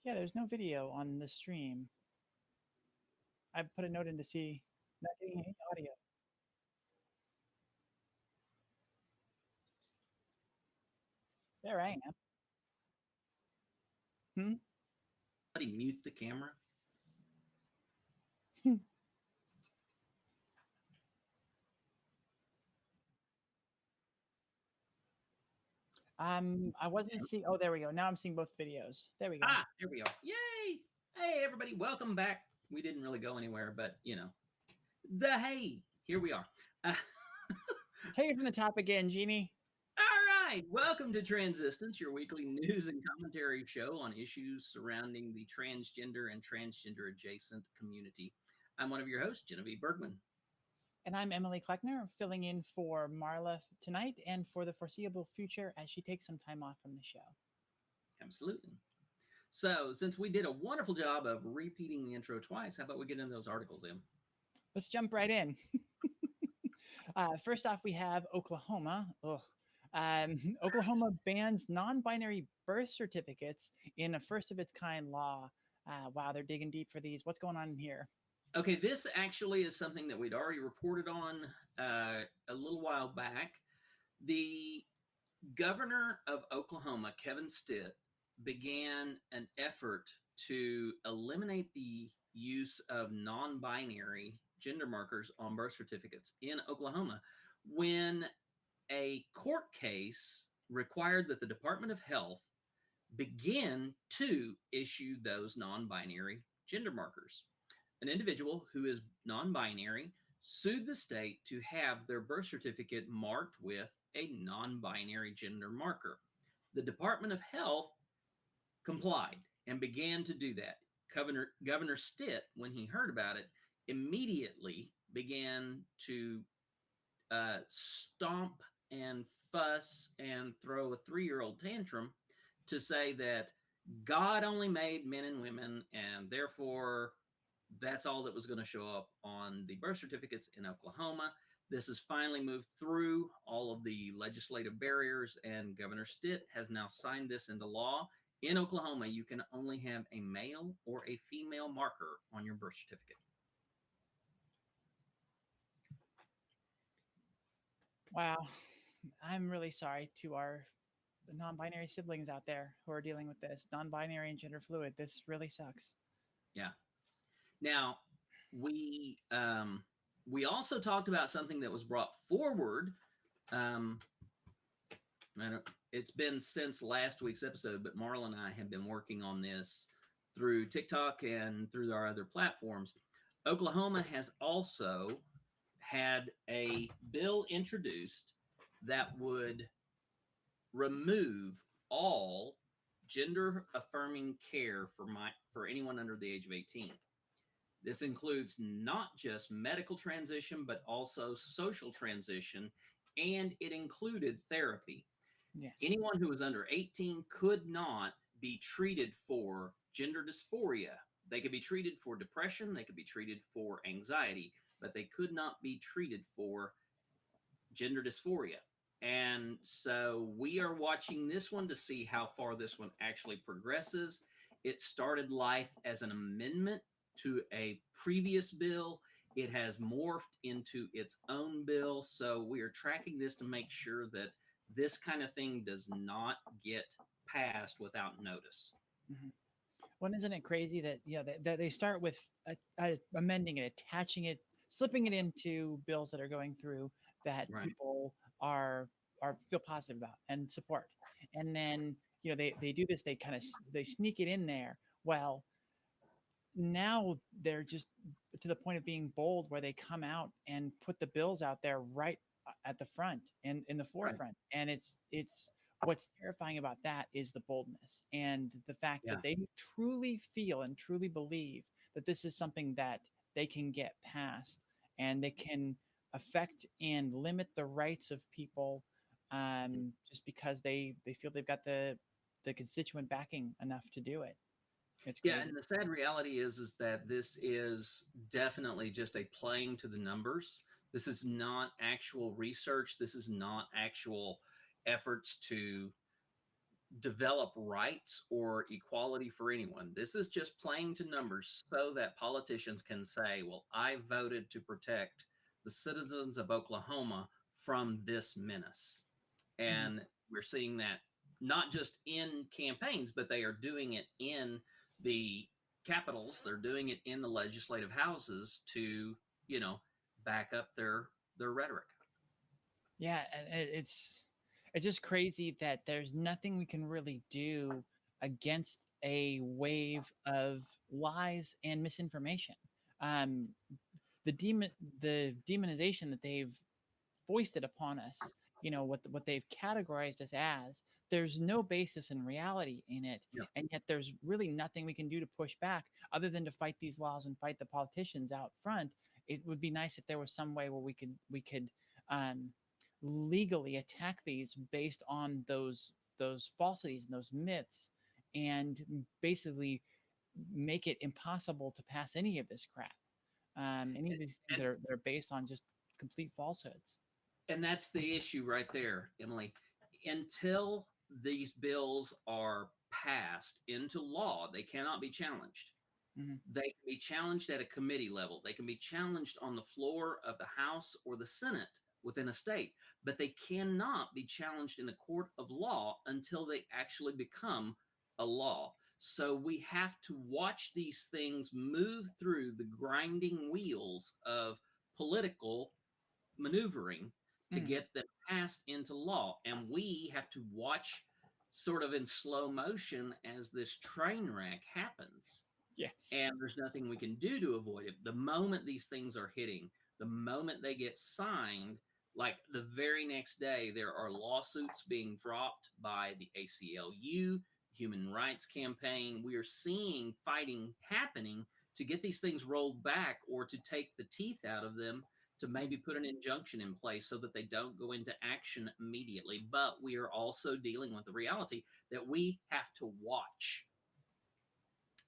Yeah, there's no video on the stream. I put a note in to see, not getting any audio. There I am. Somebody mute the camera. I wasn't seeing. Oh, there we go. Now I'm seeing both videos. There we go. There we go. Yay! Hey, everybody, welcome back. We didn't really go anywhere, but here we are. Take it from the top again, Jeannie. All right, welcome to Transistance, your weekly news and commentary show on issues surrounding the transgender and transgender adjacent community. I'm one of your hosts, Genevieve Bergman. And I'm Emily Kleckner, filling in for Marla tonight and for the foreseeable future as she takes some time off from the show. Absolutely. So, since we did a wonderful job of repeating the intro twice, how about we get into those articles, Em? Let's jump right in. First off, we have Oklahoma. Oklahoma bans non-binary birth certificates in a first-of-its-kind law. Wow, they're digging deep for these. What's going on here? Okay, this actually is something that we'd already reported on a little while back. The governor of Oklahoma, Kevin Stitt, began an effort to eliminate the use of non-binary gender markers on birth certificates in Oklahoma when a court case required that the Department of Health begin to issue those non-binary gender markers. An individual who is non-binary sued the state to have their birth certificate marked with a non-binary gender marker. The Department of Health complied and began to do that. Governor Stitt, when he heard about it, immediately began to stomp and fuss and throw a 3-year-old tantrum to say that God only made men and women, and therefore that's all that was going to show up on the birth certificates in Oklahoma. This has finally moved through all of the legislative barriers, and Governor Stitt has now signed this into law. In Oklahoma, you can only have a male or a female marker on your birth certificate. Wow. I'm really sorry to our non-binary siblings out there who are dealing with this. Non-binary and gender fluid. This really sucks. Yeah. Now, we also talked about something that was brought forward. It's been since last week's episode, but Marla and I have been working on this through TikTok and through our other platforms. Oklahoma has also had a bill introduced that would remove all gender-affirming care for anyone under the age of 18. This includes not just medical transition, but also social transition, and it included therapy. Yeah. Anyone who was under 18 could not be treated for gender dysphoria. They could be treated for depression, they could be treated for anxiety, but they could not be treated for gender dysphoria. And so we are watching this one to see how far this one actually progresses. It started life as an amendment to a previous bill. It has morphed into its own bill. So we are tracking this to make sure that this kind of thing does not get passed without notice. Mm-hmm. Well, isn't it crazy that that they start with amending it, attaching it, slipping it into bills that are going through that Right. people are feel positive about and support, and then they do this, they sneak it in there. Well, now they're just to the point of being bold, where they come out and put the bills out there right at the front and in the forefront, right. And it's what's terrifying about that is the boldness and the fact that they truly feel and truly believe that this is something that they can get past and they can affect and limit the rights of people, just because they feel they've got the constituent backing enough to do it. It's crazy. Yeah, and the sad reality is that this is definitely just a playing to the numbers. This is not actual research. This is not actual efforts to develop rights or equality for anyone. This is just playing to numbers so that politicians can say, well, I voted to protect the citizens of Oklahoma from this menace. Mhm. And we're seeing that not just in campaigns, but they are doing it in the capitals. They're doing it in the legislative houses to, back up their rhetoric. Yeah, and it's just crazy that there's nothing we can really do against a wave of lies and misinformation. Um, the demonization that they've foisted upon us, what they've categorized us as, there's no basis in reality in it, Yeah. and yet there's really nothing we can do to push back other than to fight these laws and fight the politicians out front. It would be nice if there was some way where we could um, legally attack these based on those falsities and those myths, and basically make it impossible to pass any of this crap, any of these things And that are based on just complete falsehoods. and that's the issue right there, Emily. Until these bills are passed into law, they cannot be challenged. Mhm. They can be challenged at a committee level. They can be challenged on the floor of the House or the Senate within a state, but they cannot be challenged in a court of law until they actually become a law. So we have to watch these things move through the grinding wheels of political maneuvering to Mhm. get them passed into law. And we have to watch sort of in slow motion as this train wreck happens. Yes. And there's nothing we can do to avoid it. The moment these things are hitting, the moment they get signed, like the very next day, there are lawsuits being dropped by the ACLU, Human Rights Campaign. We are seeing fighting happening to get these things rolled back or to take the teeth out of them, to maybe put an injunction in place so that they don't go into action immediately. But we are also dealing with the reality that we have to watch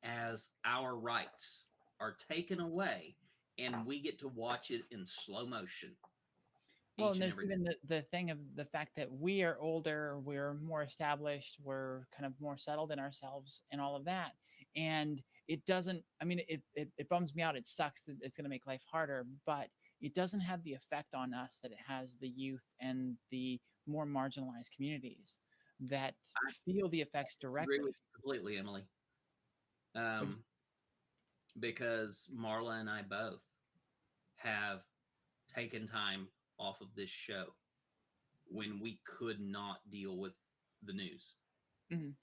as our rights are taken away, and we get to watch it in slow motion Well, each and and there's every day. even the thing of the fact that we are older, we're more established, we're kind of more settled in ourselves and all of that. And it doesn't, I mean, it bums me out. It sucks that it's going to make life harder, but it doesn't have the effect on us that it has the youth and the more marginalized communities that I feel the effects agree with directly. you completely, Emily, Which, because Marla and I both have taken time off of this show when we could not deal with the news. mhm,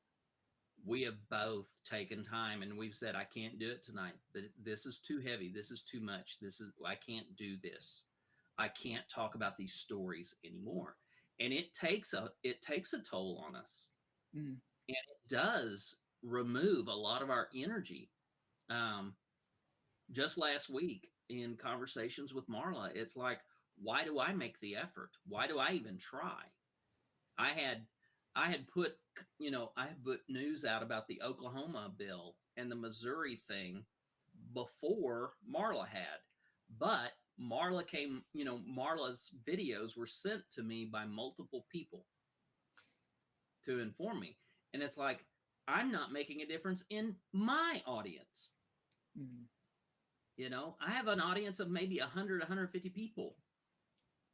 We have both taken time and we've said, I can't do it tonight. This is too heavy. This is too much. I can't do this. I can't talk about these stories anymore. And it takes a toll on us. mhm. And it does remove a lot of our energy. Um, just last week in conversations with Marla, it's like, why do I make the effort? Why do I even try? I had I had put I had put news out about the Oklahoma bill and the Missouri thing before Marla had. But Marla's videos were sent to me by multiple people to inform me. And it's like, I'm not making a difference in my audience. Mhm. I have an audience of maybe 100, 150 people.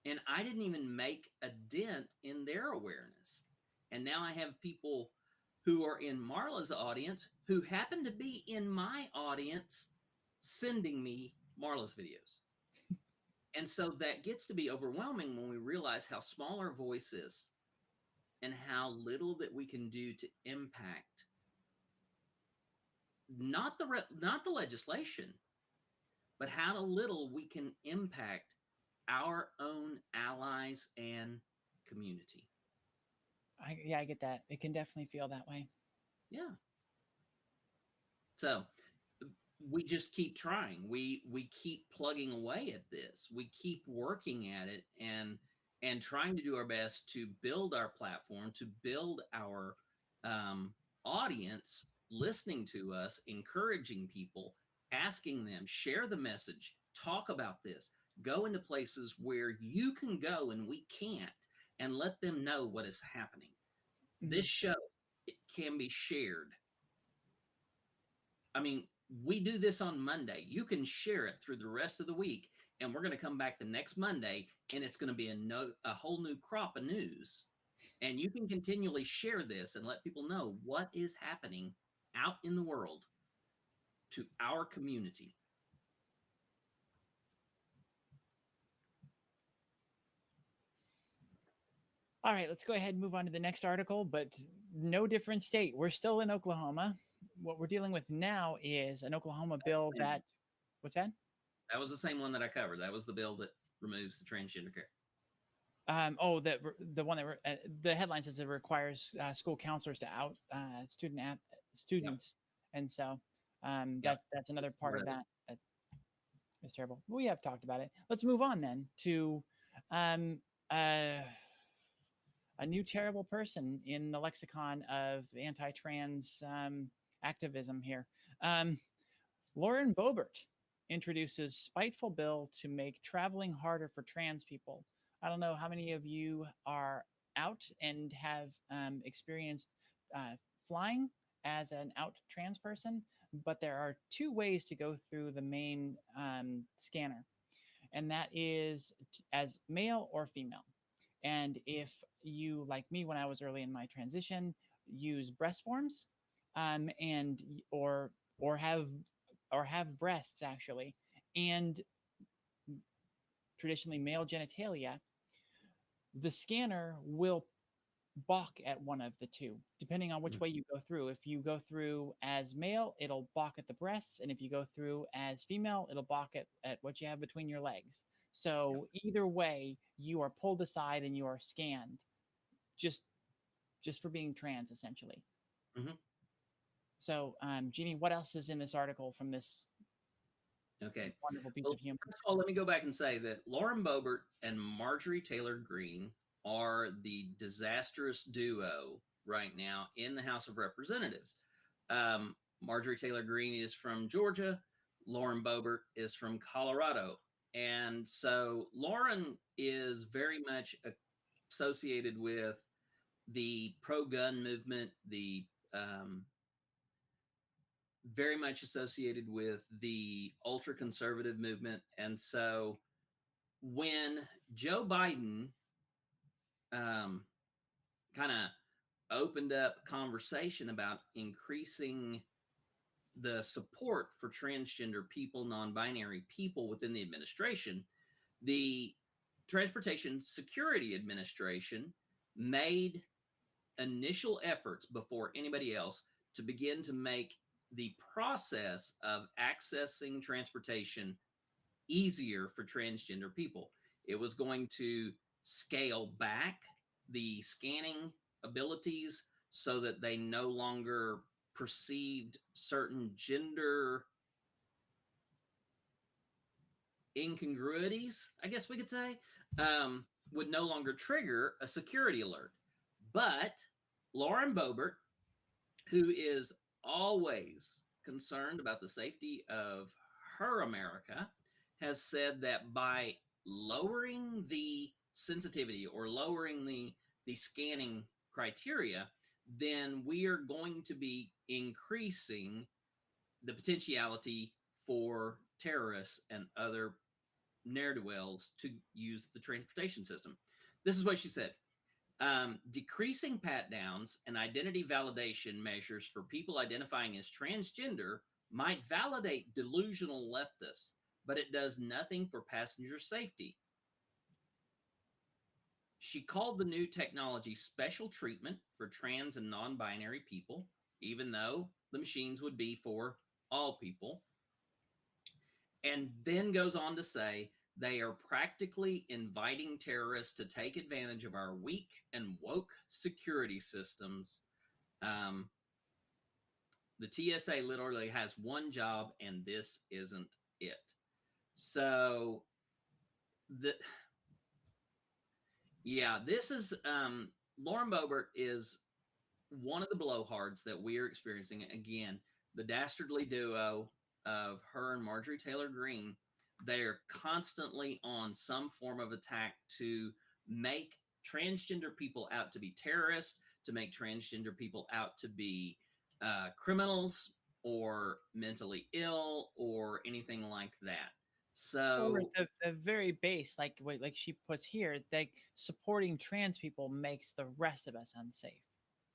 And I didn't even make a dent in their awareness. And now I have people who are in Marla's audience who happen to be in my audience sending me Marla's videos. And so that gets to be overwhelming when we realize how small our voice is and how little that we can do to impact not the legislation, but how little we can impact our own allies and community. Yeah, I get that. It can definitely feel that way. Yeah. So we just keep trying. We keep plugging away at this. We keep working at it and trying to do our best to build our platform, to build our audience, listening to us, encouraging people, asking them, share the message, talk about this, go into places where you can go and we can't, and let them know what is happening. This Mhm. show can be shared. I mean, we do this on Monday. You can share it through the rest of the week, and we're going to come back the next Monday, and it's going to be a whole new crop of news. And you can continually share this and let people know what is happening out in the world to our community. All right, let's go ahead and move on to the next article, but no different state. We're still in Oklahoma. What we're dealing with now is an Oklahoma bill that, what's that? That was the same one that I covered. That was the bill that removes the transgender care. The one that the headline says it requires school counselors to out students, and so that's another part of that. That is terrible. We have talked about it. Let's move on then to a new terrible person in the lexicon of anti-trans activism here. Lauren Boebert introduces spiteful bill to make traveling harder for trans people. I don't know how many of you are out and have experienced flying as an out trans person, but there are two ways to go through the main scanner, and that is as male or female. And if you, like me, when I was early in my transition, use breast forms, and or have breasts actually, and traditionally male genitalia, the scanner will balk at one of the two, depending on which way you go through. If you go through as male, it'll balk at the breasts, and if you go through as female, it'll balk at what you have between your legs. So either way, you are pulled aside and you are scanned, just for being trans, essentially. Mm-hmm. So, Jeannie, what else is in this article from this wonderful piece of humor? First of all, let me go back and say that Lauren Boebert and Marjorie Taylor Greene are the disastrous duo right now in the House of Representatives. Marjorie Taylor Greene is from Georgia. Lauren Boebert is from Colorado. And so Lauren is very much associated with the pro-gun movement, very much associated with the ultra-conservative movement. And so when Joe Biden kind of opened up conversation about increasing the support for transgender people, non-binary people within the administration, the Transportation Security Administration made initial efforts before anybody else to begin to make the process of accessing transportation easier for transgender people. It was going to scale back the scanning abilities so that they no longer perceived certain gender incongruities, I guess we could say, would no longer trigger a security alert. But Lauren Boebert, who is always concerned about the safety of her America, has said that by lowering the sensitivity or lowering the scanning criteria, then we are going to be increasing the potentiality for terrorists and other ne'er-do-wells to use the transportation system. This is what she said. Decreasing pat-downs and identity validation measures for people identifying as transgender might validate delusional leftists, but it does nothing for passenger safety. She called the new technology special treatment for trans and non-binary people, even though the machines would be for all people. And then goes on to say they are practically inviting terrorists to take advantage of our weak and woke security systems. The TSA literally has one job, and this isn't it. So, this is Lauren Boebert is one of the blowhards that we are experiencing. Again, the dastardly duo of her and Marjorie Taylor Greene. They are constantly on some form of attack to make transgender people out to be terrorists, to make transgender people out to be criminals or mentally ill or anything like that. Or So the very base, like she puts here, like supporting trans people makes the rest of us unsafe.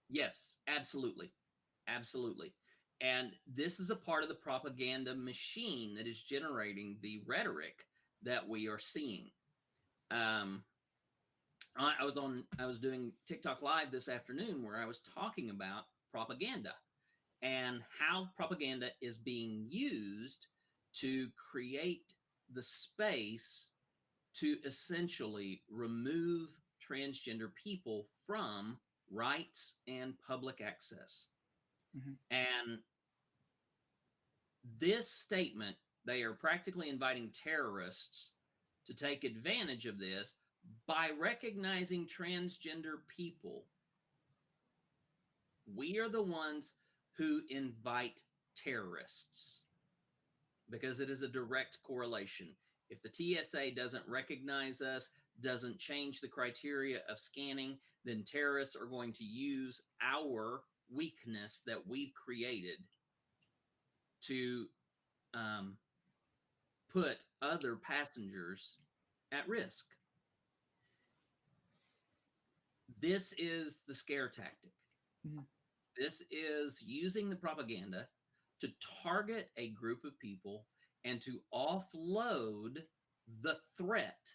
yes, absolutely. Absolutely. And this is a part of the propaganda machine that is generating the rhetoric that we are seeing. Um, I was doing TikTok live this afternoon where I was talking about propaganda and how propaganda is being used to create the space to essentially remove transgender people from rights and public access. Mhm. And this statement, they are practically inviting terrorists to take advantage of this by recognizing transgender people. We are the ones who invite terrorists because it is a direct correlation. If the TSA doesn't recognize us, doesn't change the criteria of scanning, then terrorists are going to use our weakness that we've created to um, put other passengers at risk. This is the scare tactic. Mhm. This is using the propaganda to target a group of people and to offload the threat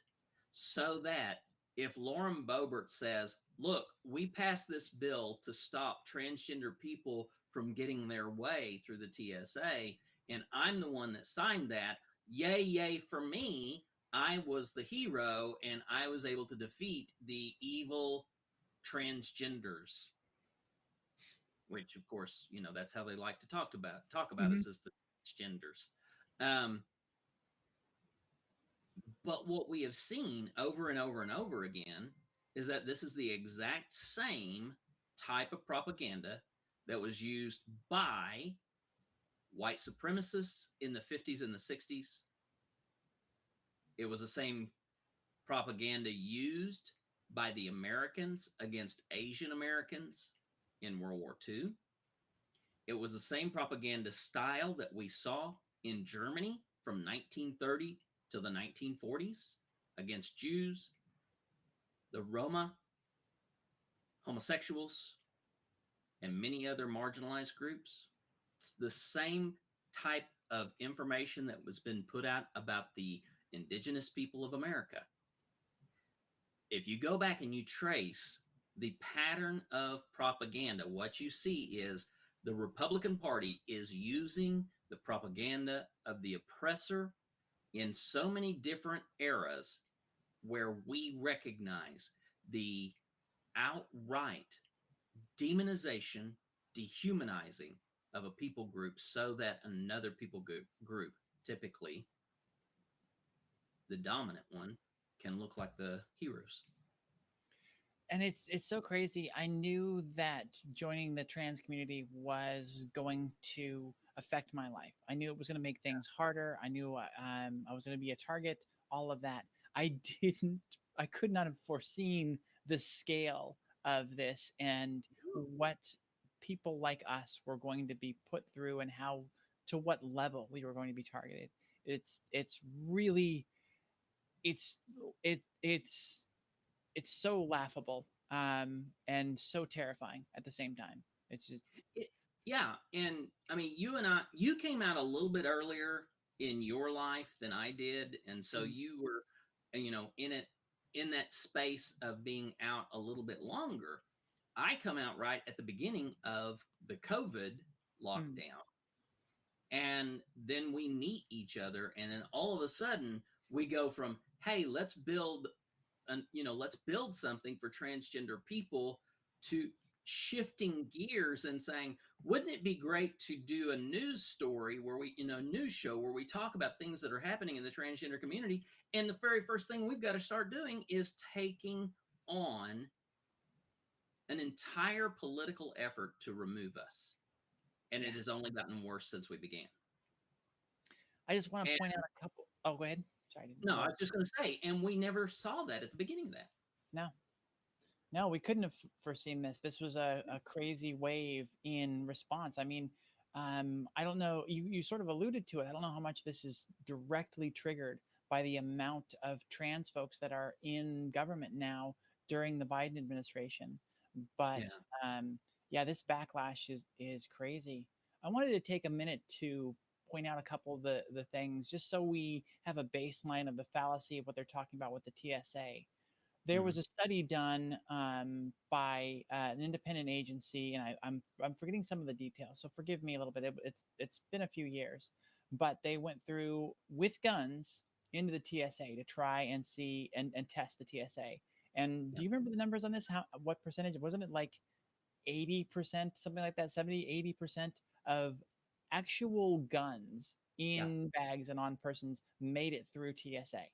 so that if Lauren Boebert says, look, we passed this bill to stop transgender people from getting their way through the TSA, and I'm the one that signed that, yay, yay for me. I was the hero and I was able to defeat the evil transgenders, which of course, you know, that's how they like to talk about Mhm. us as the genders. Um, but what we have seen over and over and over again is that this is the exact same type of propaganda that was used by white supremacists in the 50s and the 60s. It was the same propaganda used by the Americans against Asian Americans in World War II. It was the same propaganda style that we saw in Germany from 1930 to the 1940s against Jews, the Roma, homosexuals, and many other marginalized groups. It's the same type of information that was been put out about the indigenous people of America. If you go back and you trace the pattern of propaganda, what you see is the Republican Party is using the propaganda of the oppressor in so many different eras where we recognize the outright demonization, dehumanizing of a people group so that another people group, typically the dominant one, can look like the heroes. And it's so crazy. I knew that joining the trans community was going to affect my life. I knew it was going to make things harder. I knew I was going to be a target. All of that. I didn't. I could not have foreseen the scale of this and what people like us were going to be put through and how to what level we were going to be targeted. It's really it's it's so laughable and so terrifying at the same time. It's just It, yeah, and I mean, you came out a little bit earlier in your life than I did, and so mm, you were, in that space of being out a little bit longer. I come out right at the beginning of the COVID mm, lockdown, and then we meet each other, and then all of a sudden we go from, hey, let's build something for transgender people, to shifting gears and saying, wouldn't it be great to do a news story where news show where we talk about things that are happening in the transgender community? And the very first thing we've got to start doing is taking on an entire political effort to remove us. And yeah. it has only gotten worse since we began. I just want to And point out a couple. Oh, go ahead. Sorry, I didn't no, I interrupt. was just going to say, and we never saw that at the beginning of that. No, No, we couldn't have foreseen this. This was a crazy wave in response. I mean, I don't know. You sort of alluded to it. I don't know how much this is directly triggered by the amount of trans folks that are in government now during the Biden administration. But Yeah. yeah, this backlash is crazy. I wanted to take a minute to point out a couple of the things just so we have a baseline of the fallacy of what they're talking about with the TSA. There Mhm. was a study done by an independent agency, and I'm forgetting some of the details, so forgive me a little bit. It's been a few years, but they went through with guns into the TSA to try and see and test the TSA. And Yeah. do you remember the numbers on this? How what percentage? Wasn't it like 80%, something like that, 70-80% of actual guns Yeah. in bags and on persons made it through TSA?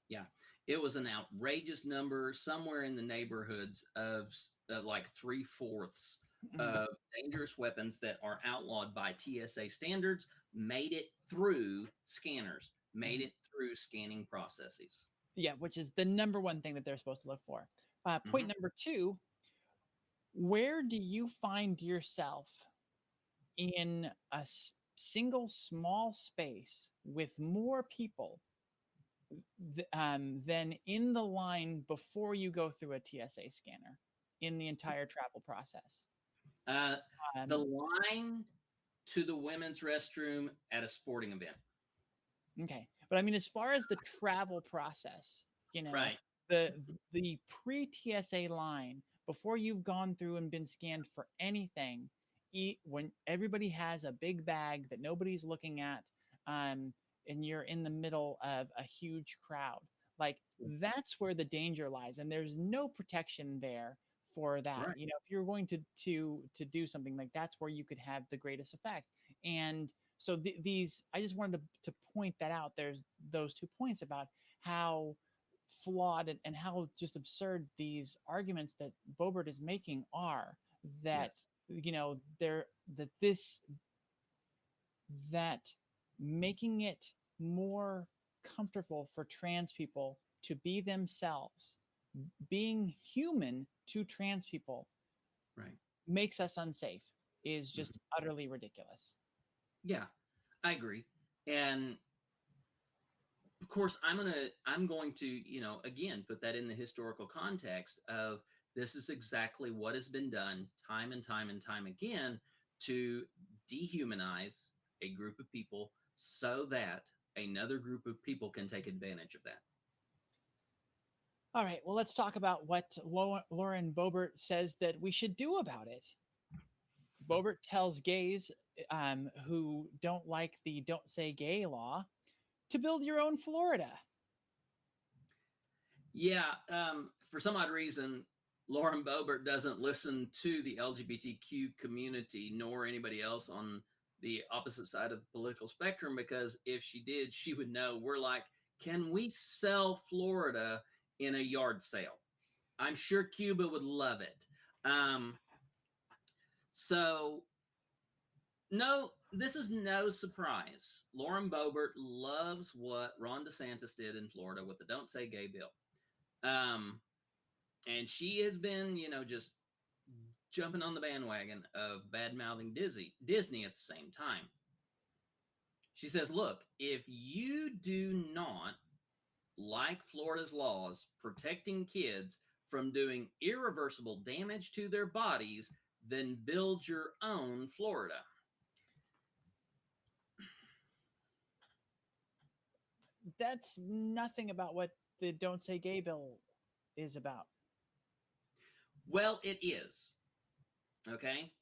Yeah. It was an outrageous number, somewhere in the neighborhoods of like 3/4 Mhm. of dangerous weapons that are outlawed by TSA standards made it through scanners, made Mhm. it through scanning processes. Yeah, which is the number one thing that they're supposed to look for. Point Hmm. number two, where do you find yourself in a single small space with more people than in the line before you go through a TSA scanner in the entire travel process? Uh, the Um, line to the women's restroom at a sporting event. Okay. But I mean, as far as the travel process, Right. the the pre-TSA line before you've gone through and been scanned for anything, when everybody has a big bag that nobody's looking at, and you're in the middle of a huge crowd, like that's where the danger lies, and there's no protection there for that. Right. If you're going to do something like that's where you could have the greatest effect. And so these, I just wanted to point that out. There's those 2 points about how flawed and how just absurd these arguments that Bobert is making are. That Yes. they're that this that making it more comfortable for trans people to be themselves, being human to trans people, Right. makes us unsafe, is Mhm. just utterly ridiculous. Yeah, I agree. And of course, I'm going to, again, put that in the historical context of this is exactly what has been done time and time and time again to dehumanize a group of people so that another group of people can take advantage of that. All right, well, let's talk about what Lauren Boebert says that we should do about it. Boebert tells gays who don't like the Don't Say Gay law to build your own Florida. Yeah, for some odd reason, Lauren Boebert doesn't listen to the LGBTQ community nor anybody else on the opposite side of the political spectrum, because if she did, she would know we're like, can we sell Florida in a yard sale? I'm sure Cuba would love it. Um, so, no, this is no surprise. Lauren Boebert loves what Ron DeSantis did in Florida with the Don't Say Gay bill. Um, and she has been, just jumping on the bandwagon of bad mouthing Disney at the same time. She says, look, if you do not like Florida's laws protecting kids from doing irreversible damage to their bodies, then build your own Florida. That's nothing about what the Don't Say Gay bill is about. Well, it is. Okay.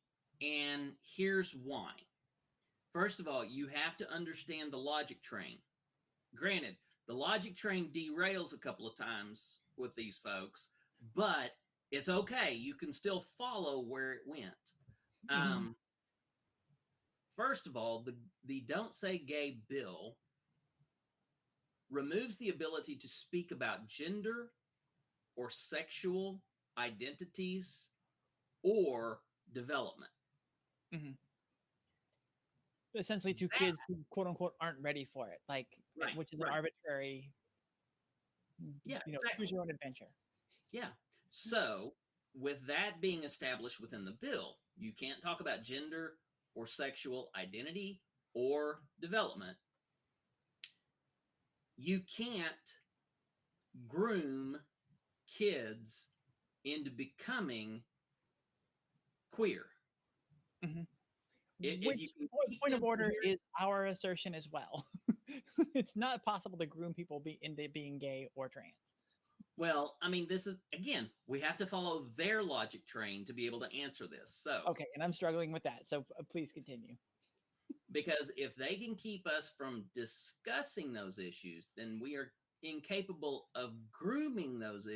And here's why. First of all, you have to understand the logic train. Granted, the logic train derails a couple of times with these folks, but it's okay. You can still follow where it went. Mhm. Um, First of all, the Don't Say Gay bill removes the ability to speak about gender or sexual identities or development. Mhm. Essentially, to That, kids who quote unquote aren't ready for it, like right, which is an right. arbitrary, Yeah, choose exactly. your own adventure. Yeah. So with that being established within the bill, you can't talk about gender or sexual identity or development. You can't groom kids into becoming queer. Mhm. If you Which can keep point them of order queer, is our assertion as well. It's not possible to groom people into being gay or trans. well, I mean, this is again, we have to follow their logic train to be able to answer this. So, Okay, and I'm struggling with that. So please continue. because if they can keep us from discussing those issues, then we are incapable of grooming those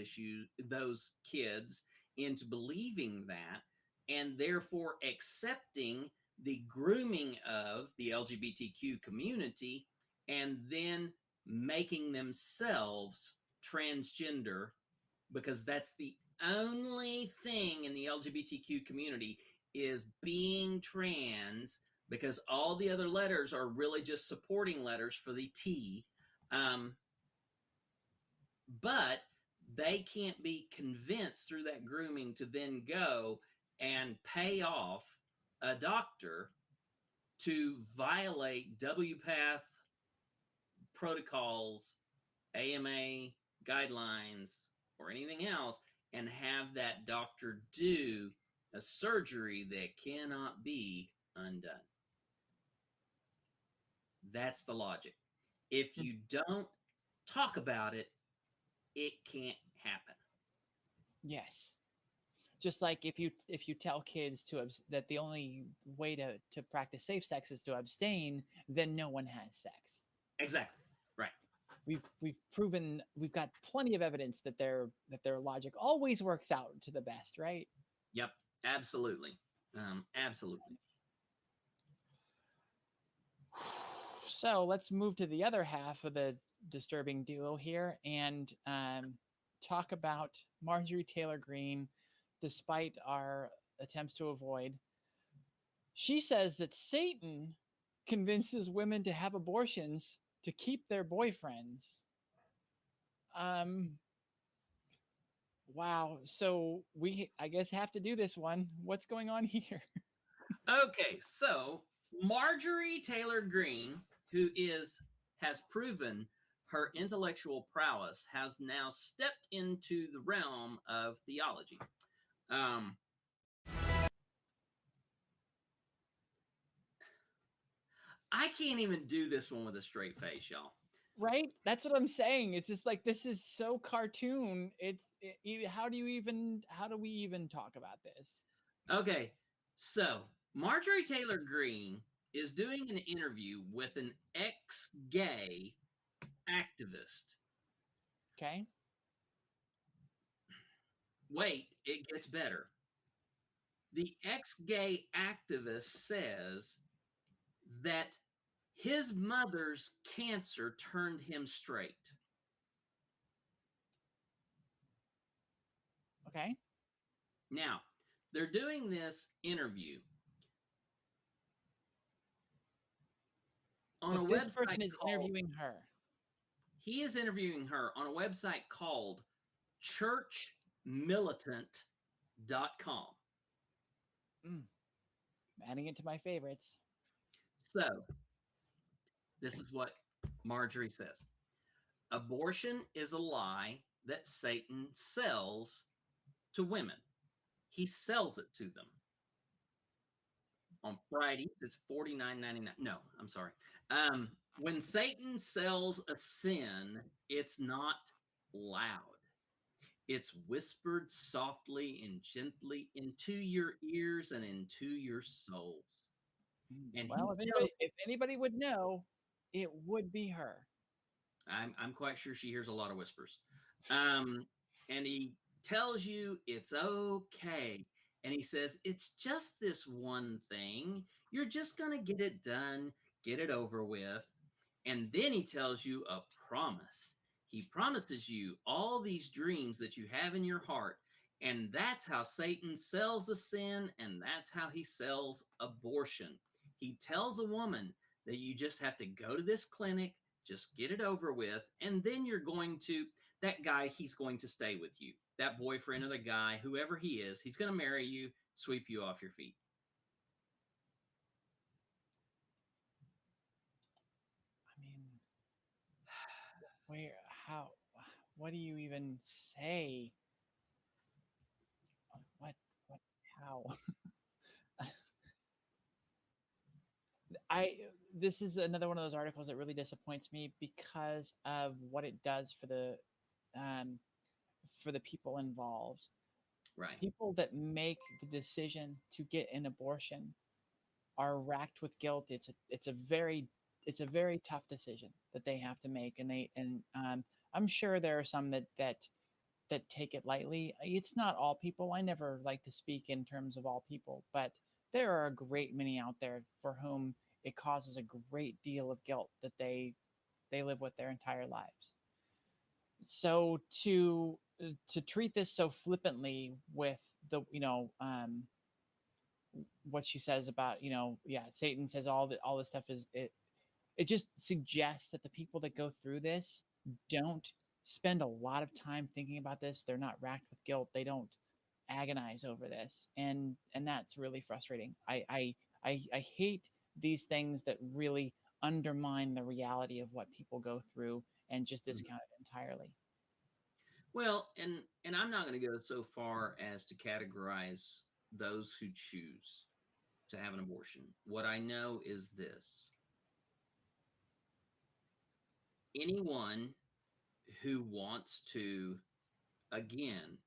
kids into believing that, and therefore accepting the grooming of the LGBTQ community, and then making themselves transgender, because that's the only thing in the LGBTQ community is being trans, because all the other letters are really just supporting letters for the T. But they can't be convinced through that grooming to then go and pay off a doctor to violate WPATH protocols, AMA guidelines, or anything else, and have that doctor do a surgery that cannot be undone. That's the logic. If you don't talk about it, it can't happen. Yes. Just like if you tell kids that the only way to practice safe sex is to abstain, then no one has sex. Exactly. Right. We've proven, we've got plenty of evidence that their logic always works out to the best, right? Yep. Absolutely. Absolutely. So let's move to the other half of the disturbing duo here and talk about Marjorie Taylor Greene, despite our attempts to avoid. She says that Satan convinces women to have abortions to keep their boyfriends. Wow. So we, I guess, have to do this one. What's going on here? Okay, so Marjorie Taylor Greene, who has proven her intellectual prowess, has now stepped into the realm of theology. I can't even do this one with a straight face, y'all. Right? That's what I'm saying. It's just like, this is so cartoon. How do we even talk about this? Okay, so Marjorie Taylor Greene is doing an interview with an ex-gay activist. Okay. Wait, it gets better. The ex-gay activist says that his mother's cancer turned him straight. Okay. Now, they're doing this interview on So a this website person is called, interviewing her. he is interviewing her on a website called churchmilitant.com. Adding it to my favorites. So, this is what Marjorie says. Abortion is a lie that Satan sells to women. He sells it to them. On Fridays, it's $49.99. No, I'm sorry. When Satan sells a sin, it's not loud. It's whispered softly and gently into your ears and into your souls. And Well, if anybody would know, it would be her. I'm quite sure she hears a lot of whispers. And he tells you it's okay. And he says, it's just this one thing. You're just going to get it done, get it over with. And then he tells you a promise. He promises you all these dreams that you have in your heart. And that's how Satan sells the sin, and that's how he sells abortion. He tells a woman that you just have to go to this clinic, Just get it over with. And then that guy, he's going to stay with you. That boyfriend or the guy, whoever he is, he's going to marry you, sweep you off your feet. I mean, what do you even say? How? This is another one of those articles that really disappoints me because of what it does for the people involved. Right. People that make the decision to get an abortion are racked with guilt. It's a very tough decision that they have to make, and I'm sure there are some that take it lightly. It's not all people. I never like to speak in terms of all people, but there are a great many out there for whom it causes a great deal of guilt that they live with their entire lives. So to treat this so flippantly with the what she says about Satan says all this stuff is it just suggests that the people that go through this don't spend a lot of time thinking about this. They're not racked with guilt. They don't agonize over this, and that's really frustrating. I hate these things that really undermine the reality of what people go through and just discount it entirely. Well, and I'm not going to go so far as to categorize those who choose to have an abortion. What I know is this: anyone who wants to, again,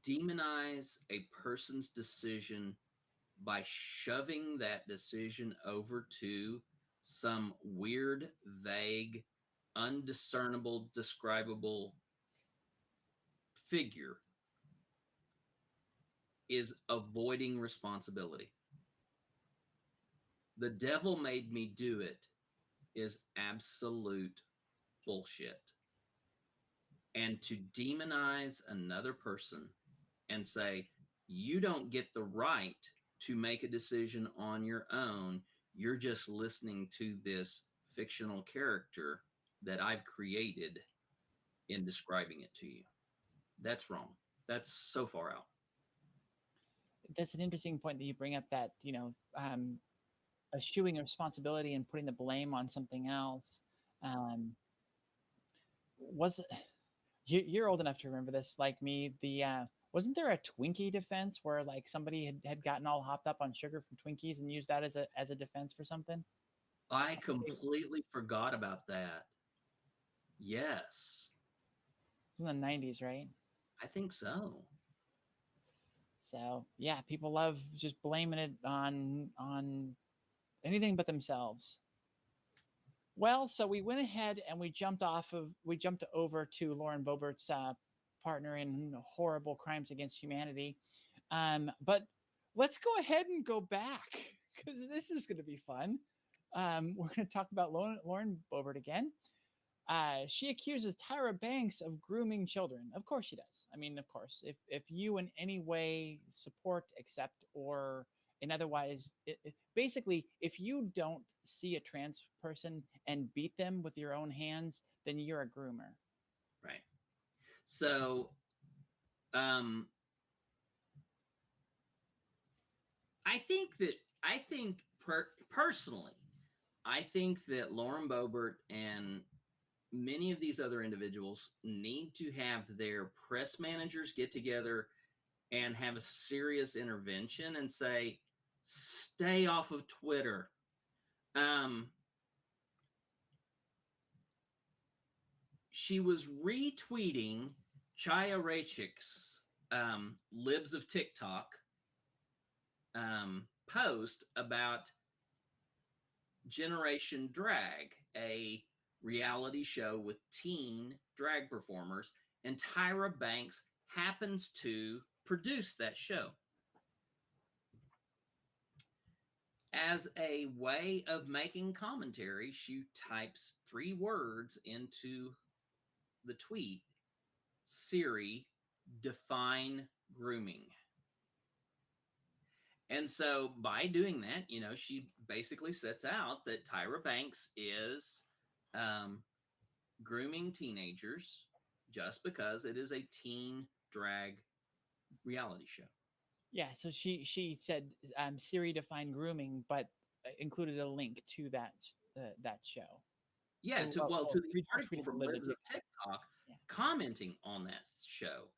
demonize a person's decision by shoving that decision over to some weird, vague, undiscernible, describable figure is avoiding responsibility. The devil made me do it is absolute bullshit. And to demonize another person and say, you don't get the right to make a decision on your own, you're just listening to this fictional character that I've created in describing it to you. That's wrong. That's so far out. That's an interesting point that you bring up, that eschewing responsibility and putting the blame on something else. Was you're old enough to remember this, like me? Wasn't there a Twinkie defense where like somebody had gotten all hopped up on sugar from Twinkies and used that as a defense for something? I completely forgot about that. Yes. It was in the 90s, right? I think so. So yeah, people love just blaming it on anything but themselves. Well, so we went ahead and we jumped over to Lauren Boebert's partner in horrible crimes against humanity. But let's go ahead and go back, because this is going to be fun. We're going to talk about Lauren Boebert again. She accuses Tyra Banks of grooming children. Of course she does. I mean, of course, if you in any way support, accept, or in otherwise, basically, if you don't see a trans person and beat them with your own hands, then you're a groomer. Right. So, personally, I think that Lauren Boebert and many of these other individuals need to have their press managers get together and have a serious intervention and say, stay off of Twitter. She was retweeting Chaya Raichik's Libs of TikTok post about Generation Drag, a reality show with teen drag performers, and Tyra Banks happens to produce that show. As a way of making commentary, she types 3 words into the tweet: Siri, define grooming. And so by doing that, she basically sets out that Tyra Banks is grooming teenagers just because it is a teen drag reality show. Yeah, so she said Siri defined grooming, but included a link to that show. Yeah, Or, to the article retweeted from Libs of Libs of TikTok. TikTok Yeah. commenting on that show.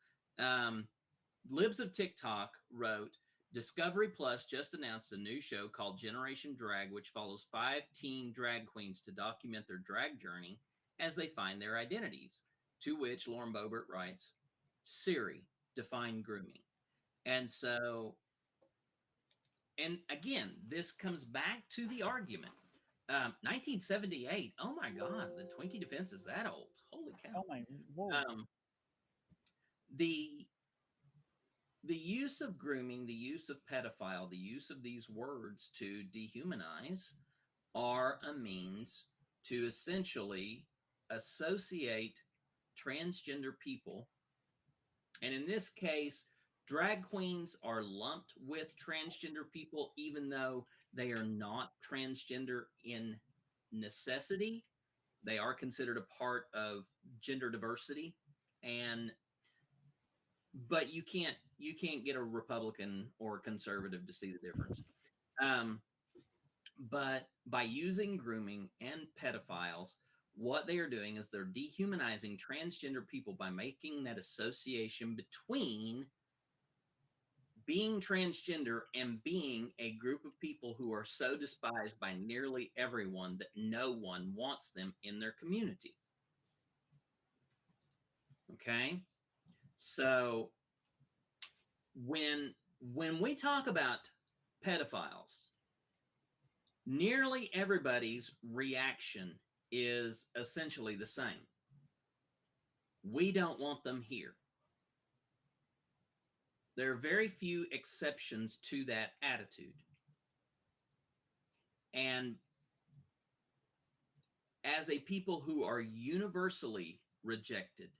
Libs of TikTok wrote, Discovery Plus just announced a new show called Generation Drag, which follows 5 teen drag queens to document their drag journey as they find their identities. To which Lauren Boebert writes, Siri, define grooming. And so, and again, this comes back to the argument. 1978. Oh my God, the Twinkie defense is that old. Holy cow. Oh my, whoa. The use of grooming, the use of pedophile, the use of these words to dehumanize are a means to essentially associate transgender people. And in this case, drag queens are lumped with transgender people, even though they are not transgender in necessity. They are considered a part of gender diversity. But you can't get a Republican or a conservative to see the difference. But by using grooming and pedophiles, what they are doing is they're dehumanizing transgender people by making that association between being transgender and being a group of people who are so despised by nearly everyone that no one wants them in their community. Okay? So when we talk about pedophiles, nearly everybody's reaction is essentially the same. We don't want them here. There are very few exceptions to that attitude. And as a people who are universally rejected,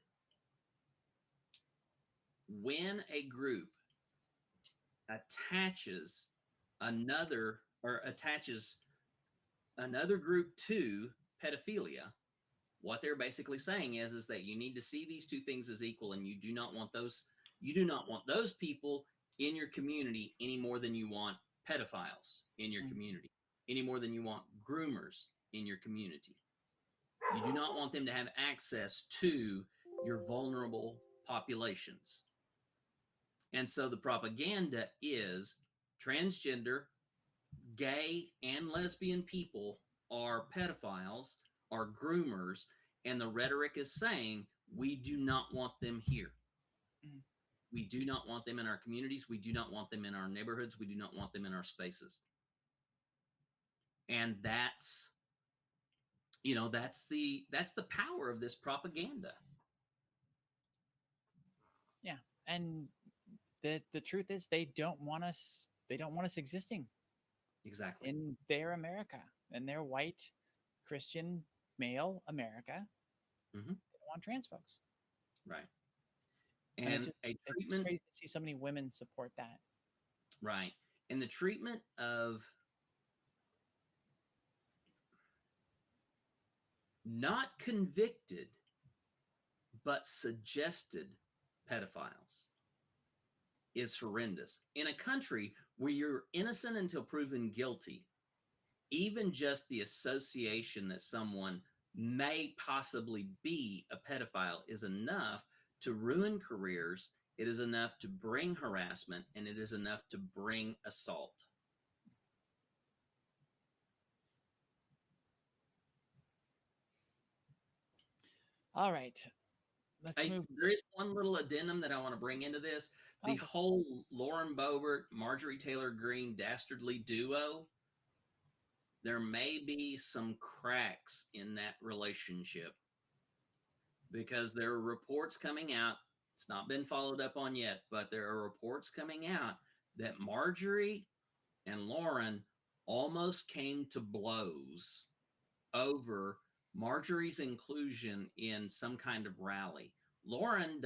when a group attaches another group to pedophilia, what they're basically saying is that you need to see these two things as equal, and you do not want those people in your community any more than you want pedophiles in your community, any more than you want groomers in your community. You do not want them to have access to your vulnerable populations. And so the propaganda is transgender, gay, and lesbian people are pedophiles, are groomers, and the rhetoric is saying we do not want them here. We do not want them in our communities. We do not want them in our neighborhoods. We do not want them in our spaces. And that's the power of this propaganda. Yeah, and the truth is they don't want us existing. Exactly. In their America, in their white Christian male America. They don't want trans folks. Right. And it's crazy to see so many women support that. Right. And the treatment of not convicted, but suggested pedophiles is horrendous. In a country where you're innocent until proven guilty, even just the association that someone may possibly be a pedophile is enough to ruin careers. It is enough to bring harassment, and it is enough to bring assault. All right. Let's move. There is one little addendum that I want to bring into this. The whole Lauren Boebert, Marjorie Taylor Greene dastardly duo, there may be some cracks in that relationship because there are reports coming out. It's not been followed up on yet, but there are reports coming out that Marjorie and Lauren almost came to blows over Marjorie's inclusion in some kind of rally. Lauren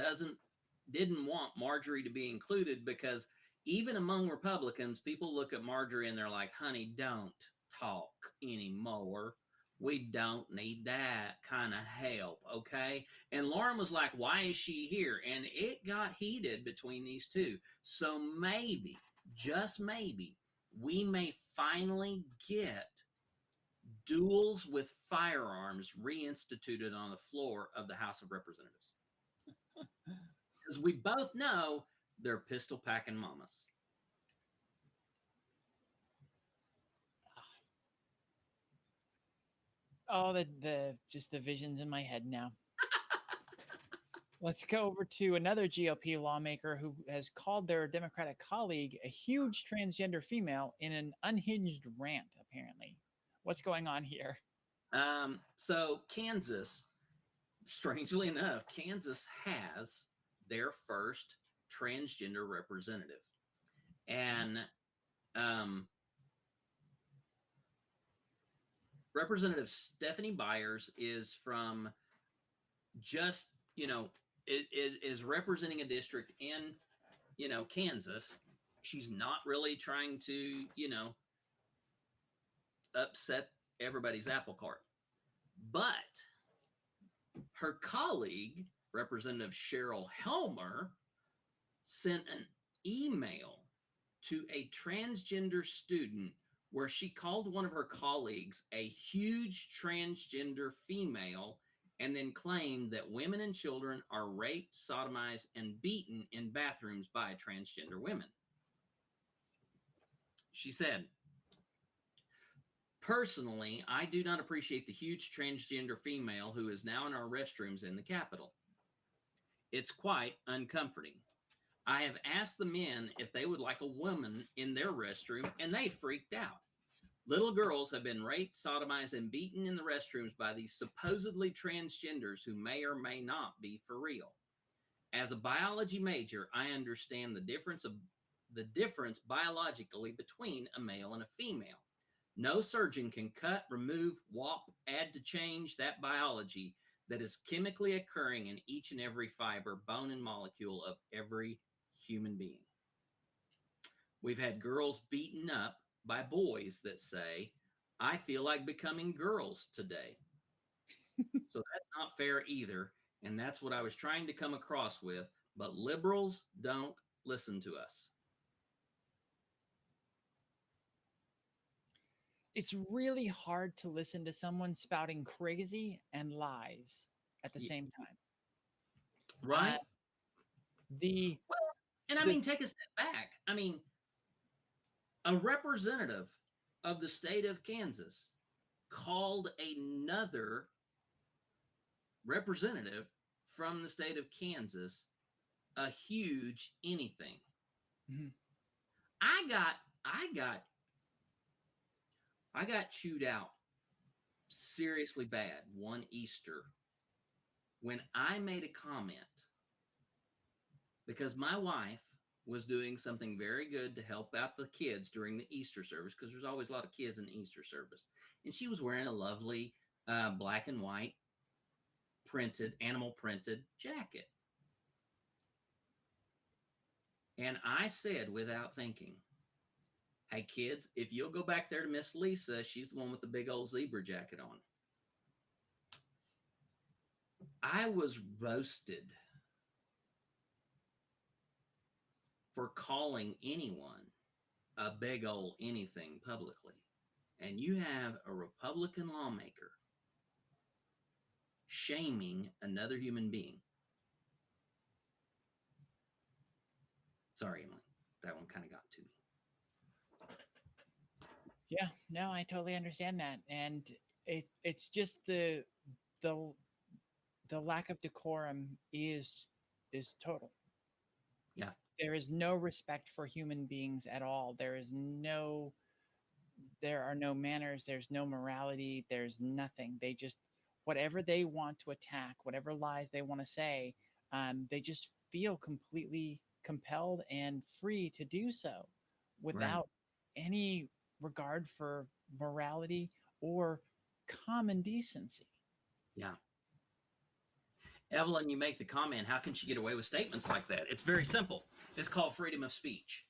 didn't want Marjorie to be included because even among Republicans, people look at Marjorie and they're like, honey, don't talk anymore. We don't need that kind of help, okay? And Lauren was like, why is she here? And it got heated between these two. So maybe, just maybe, we may finally get duels with firearms reinstituted on the floor of the House of Representatives. Because we both know they're pistol packing mamas. Oh, just the visions in my head now. Let's go over to another GOP lawmaker who has called their Democratic colleague a huge transgender female in an unhinged rant, apparently. What's going on here? So Kansas, strangely enough, Kansas has their first transgender representative. And Representative Stephanie Byers is from just, is representing a district in, Kansas. She's not really trying to, upset everybody's apple cart. But her colleague, Representative Cheryl Helmer, sent an email to a transgender student where she called one of her colleagues a huge transgender female and then claimed that women and children are raped, sodomized, and beaten in bathrooms by transgender women. She said, personally, I do not appreciate the huge transgender female who is now in our restrooms in the Capitol. It's quite uncomforting. I have asked the men if they would like a woman in their restroom, and they freaked out. Little girls have been raped, sodomized, and beaten in the restrooms by these supposedly transgenders who may or may not be for real. As a biology major, I understand the difference biologically between a male and a female. No surgeon can cut, remove, whop, add to change that biology that is chemically occurring in each and every fiber, bone, and molecule of every human being. We've had girls beaten up by boys that say, I feel like becoming girls today. So that's not fair either. And that's what I was trying to come across with. But liberals don't listen to us. It's really hard to listen to someone spouting crazy and lies at the same time. Right? Take a step back. A representative of the state of Kansas called another representative from the state of Kansas a huge anything. Mm-hmm. I got chewed out seriously bad one Easter when I made a comment because my wife was doing something very good to help out the kids during the Easter service, because there's always a lot of kids in the Easter service. And she was wearing a lovely black and white animal printed jacket. And I said, without thinking, hey kids, if you'll go back there to Miss Lisa, she's the one with the big old zebra jacket on. I was roasted for calling anyone a big old anything publicly. And you have a Republican lawmaker shaming another human being. Sorry, Emily. That one kind of got to me. Yeah, no, I totally understand that. And it's just the lack of decorum is total. Yeah. There is no respect for human beings at all. There are no manners. There's no morality. There's nothing. They just, whatever they want to attack, whatever lies they want to say, they just feel completely compelled and free to do so without any regard for morality or common decency. Yeah. Evelyn, you make the comment, how can she get away with statements like that? It's very simple. It's called freedom of speech.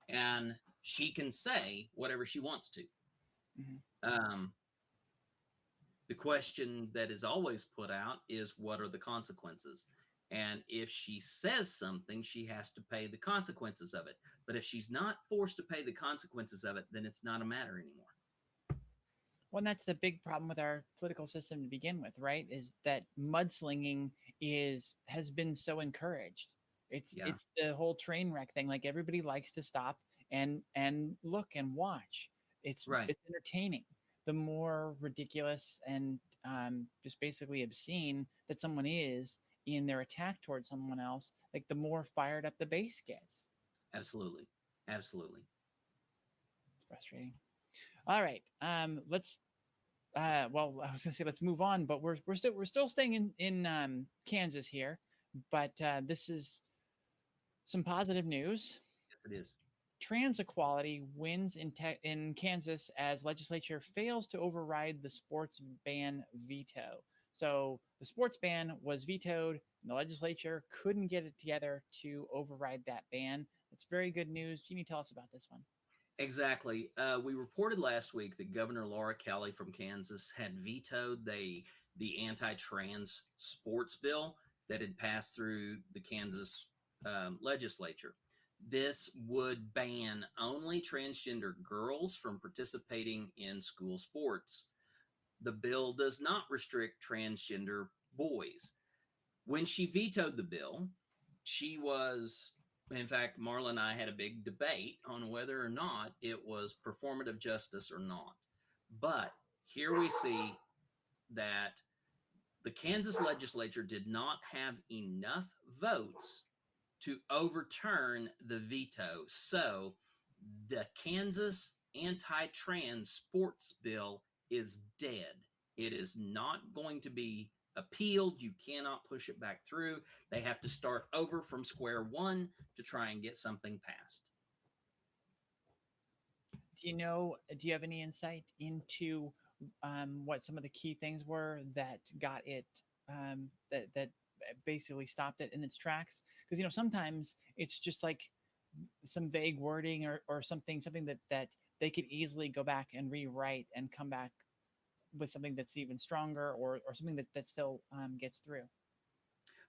And she can say whatever she wants to. Mm-hmm. The question that is always put out is, what are the consequences? And if she says something, she has to pay the consequences of it. But if she's not forced to pay the consequences of it, then it's not a matter anymore. Well, and that's the big problem with our political system to begin with, right? Is that mudslinging has been so encouraged. Yeah, It's the whole train wreck thing. Like everybody likes to stop and look and watch. right. It's entertaining. The more ridiculous and just basically obscene that someone is in their attack towards someone else, like the more fired up the base gets. Absolutely. Absolutely. It's frustrating. All right, let's well, I was going to say let's move on, but we're still staying in Kansas here. But this is some positive news. Yes, it is. Trans equality wins in Kansas as legislature fails to override the sports ban veto. So the sports ban was vetoed, and the legislature couldn't get it together to override that ban. That's very good news. Jeannie, tell us about this one. Exactly. We reported last week that Governor Laura Kelly from Kansas had vetoed the anti-trans sports bill that had passed through the Kansas legislature. This would ban only transgender girls from participating in school sports. The bill does not restrict transgender boys. When she vetoed the bill, she was, in fact, Marla and I had a big debate on whether or not it was performative justice or not. But here we see that the Kansas legislature did not have enough votes to overturn the veto. So the Kansas anti trans sports bill is dead. It is not going to be appealed. You cannot push it back through. They have to start over from square one to try and get something passed. Do you have any insight into what some of the key things were that got it that basically stopped it in its tracks? Because sometimes it's just like some vague wording or something that they could easily go back and rewrite and come back with something that's even stronger or something that still gets through.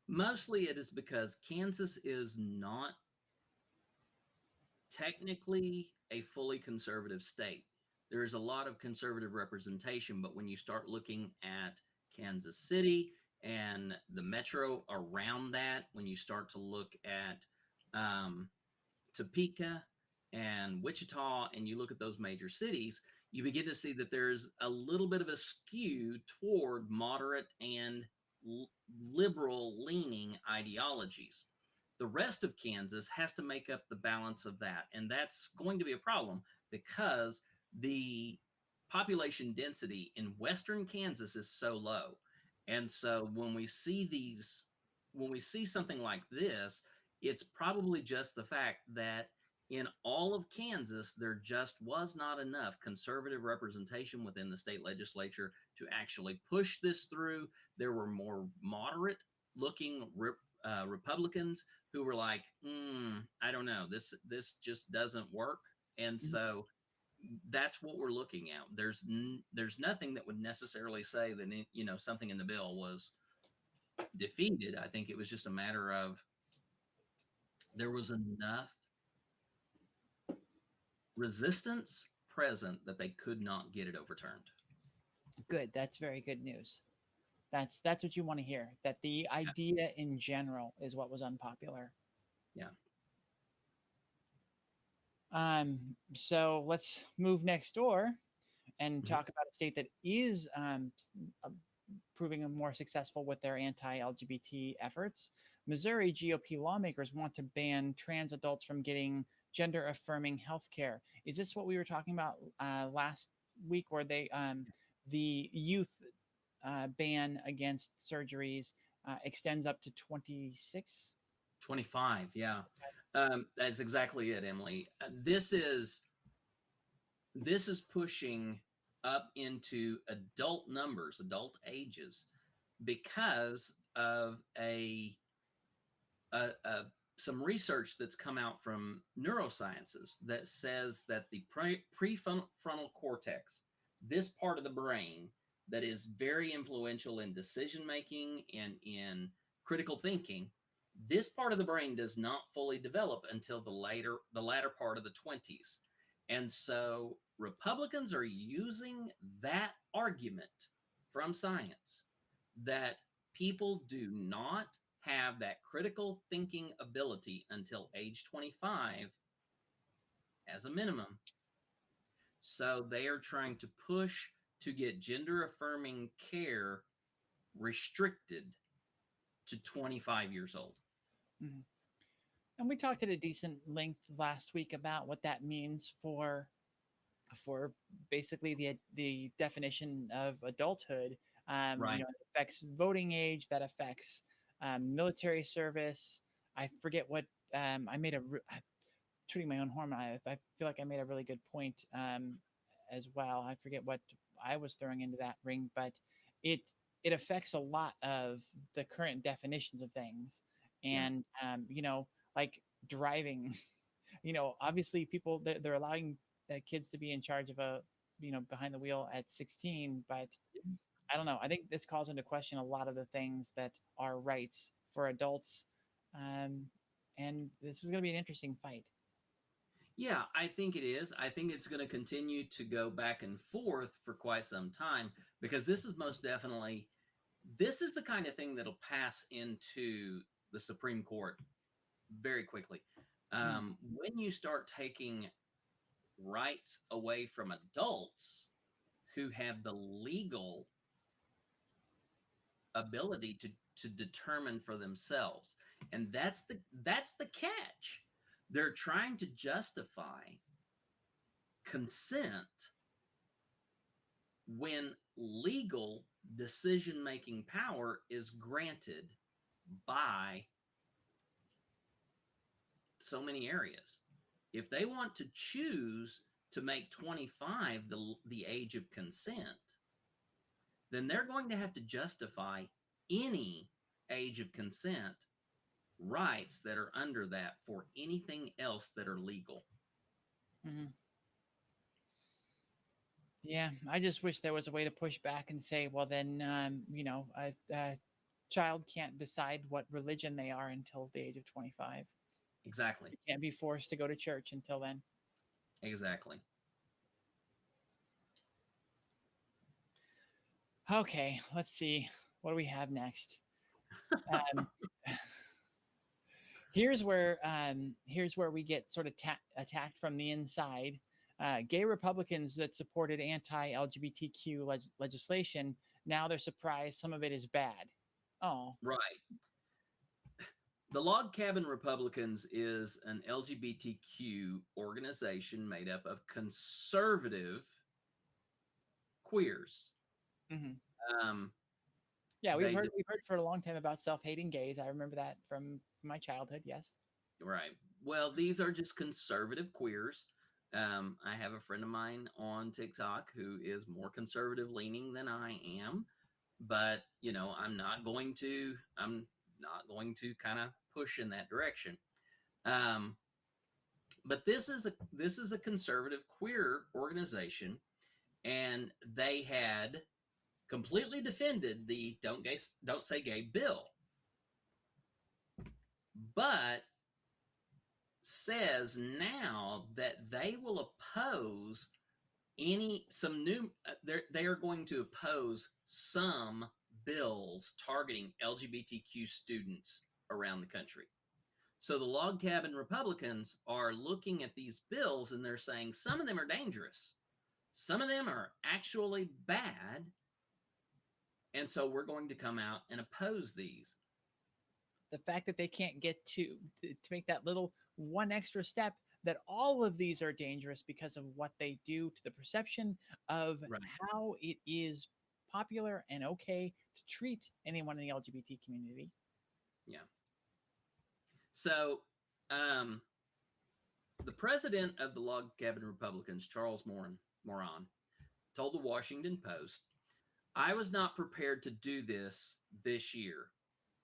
Mostly it is because Kansas is not technically a fully conservative state. There is a lot of conservative representation, but when you start looking at Kansas City and the metro around that, when you start to look at Topeka and Wichita, and you look at those major cities, you begin to see that there's a little bit of a skew toward moderate and liberal leaning ideologies. The rest of Kansas has to make up the balance of that. And that's going to be a problem because the population density in western Kansas is so low. And so when we see something like this, it's probably just the fact that in all of Kansas, there just was not enough conservative representation within the state legislature to actually push this through. There were more moderate looking Republicans who were like, I don't know, this just doesn't work. And so that's what we're looking at. There's nothing that would necessarily say that something in the bill was defeated. I think it was just a matter of there was enough resistance present that they could not get it overturned. Good. That's very good news. That's what you want to hear. That the idea in general is what was unpopular. Yeah. So let's move next door and talk about a state that is proving more successful with their anti-LGBT efforts. Missouri GOP lawmakers want to ban trans adults from getting gender-affirming health care. Is this what we were talking about last week, where the youth ban against surgeries extends up to 26? 25, yeah. That's exactly it, Emily. This is pushing up into adult numbers, adult ages, because of some research that's come out from neurosciences that says that the prefrontal cortex, this part of the brain, that is very influential in decision making and in critical thinking, this part of the brain does not fully develop until the latter part of the 20s. And so Republicans are using that argument from science that people do not have that critical thinking ability until age 25 as a minimum. So they are trying to push to get gender affirming care restricted to 25 years old. Mm-hmm. And we talked at a decent length last week about what that means for basically the definition of adulthood. Right. It affects voting age, that affects military service. I forget what I made tooting my own horn. I feel like I made a really good point as well. I forget what I was throwing into that ring, but it affects a lot of the current definitions of things. And like driving, obviously people they're allowing kids to be in charge of behind the wheel at 16, but I don't know. I think this calls into question a lot of the things that are rights for adults. And this is going to be an interesting fight. Yeah, I think it is. I think it's going to continue to go back and forth for quite some time, because this is the kind of thing that'll pass into the Supreme Court very quickly. When you start taking rights away from adults who have the legal ability to determine for themselves, and that's the catch. They're trying to justify consent when legal decision-making power is granted by so many areas. If they want to choose to make 25 the age of consent, then they're going to have to justify any age of consent rights that are under that for anything else that are legal. Mm-hmm. Yeah, I just wish there was a way to push back and say, well, then, a child can't decide what religion they are until the age of 25. Exactly. You can't be forced to go to church until then. Exactly. Okay, let's see. What do we have next? Here's where we get sort of attacked from the inside. Gay Republicans that supported anti-LGBTQ legislation, now they're surprised some of it is bad. Oh, right. The Log Cabin Republicans is an LGBTQ organization made up of conservative queers. Mm-hmm. Yeah, we've heard for a long time about self-hating gays. I remember that from my childhood. Yes. Right. Well, these are just conservative queers. I have a friend of mine on TikTok who is more conservative leaning than I am, but I'm not going to kind of push in that direction. But this is a conservative queer organization, and they had completely defended the Don't Say Gay bill, but says now that they will oppose they are going to oppose some bills targeting LGBTQ students around the country. So the Log Cabin Republicans are looking at these bills and they're saying some of them are dangerous. Some of them are actually bad. And so we're going to come out and oppose these. The fact that they can't get to make that little one extra step, that all of these are dangerous because of what they do to the perception of how it is popular and okay to treat anyone in the LGBT community. Yeah. So the president of the Log Cabin Republicans, Charles Moran, told the Washington Post, "I was not prepared to do this year.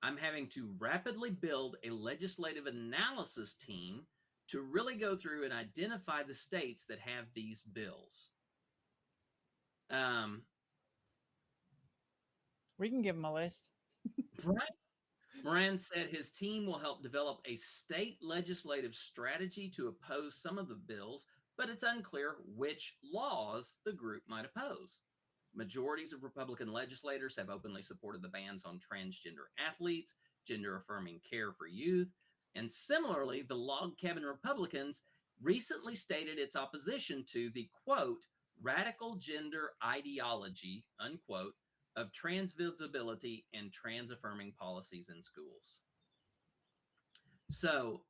I'm having to rapidly build a legislative analysis team to really go through and identify the states that have these bills." We can give him a list. Right. Moran said his team will help develop a state legislative strategy to oppose some of the bills, but it's unclear which laws the group might oppose. Majorities of Republican legislators have openly supported the bans on transgender athletes, gender affirming care for youth, and similarly, the Log Cabin Republicans recently stated its opposition to the quote, radical gender ideology, unquote, of trans visibility and trans affirming policies in schools. So,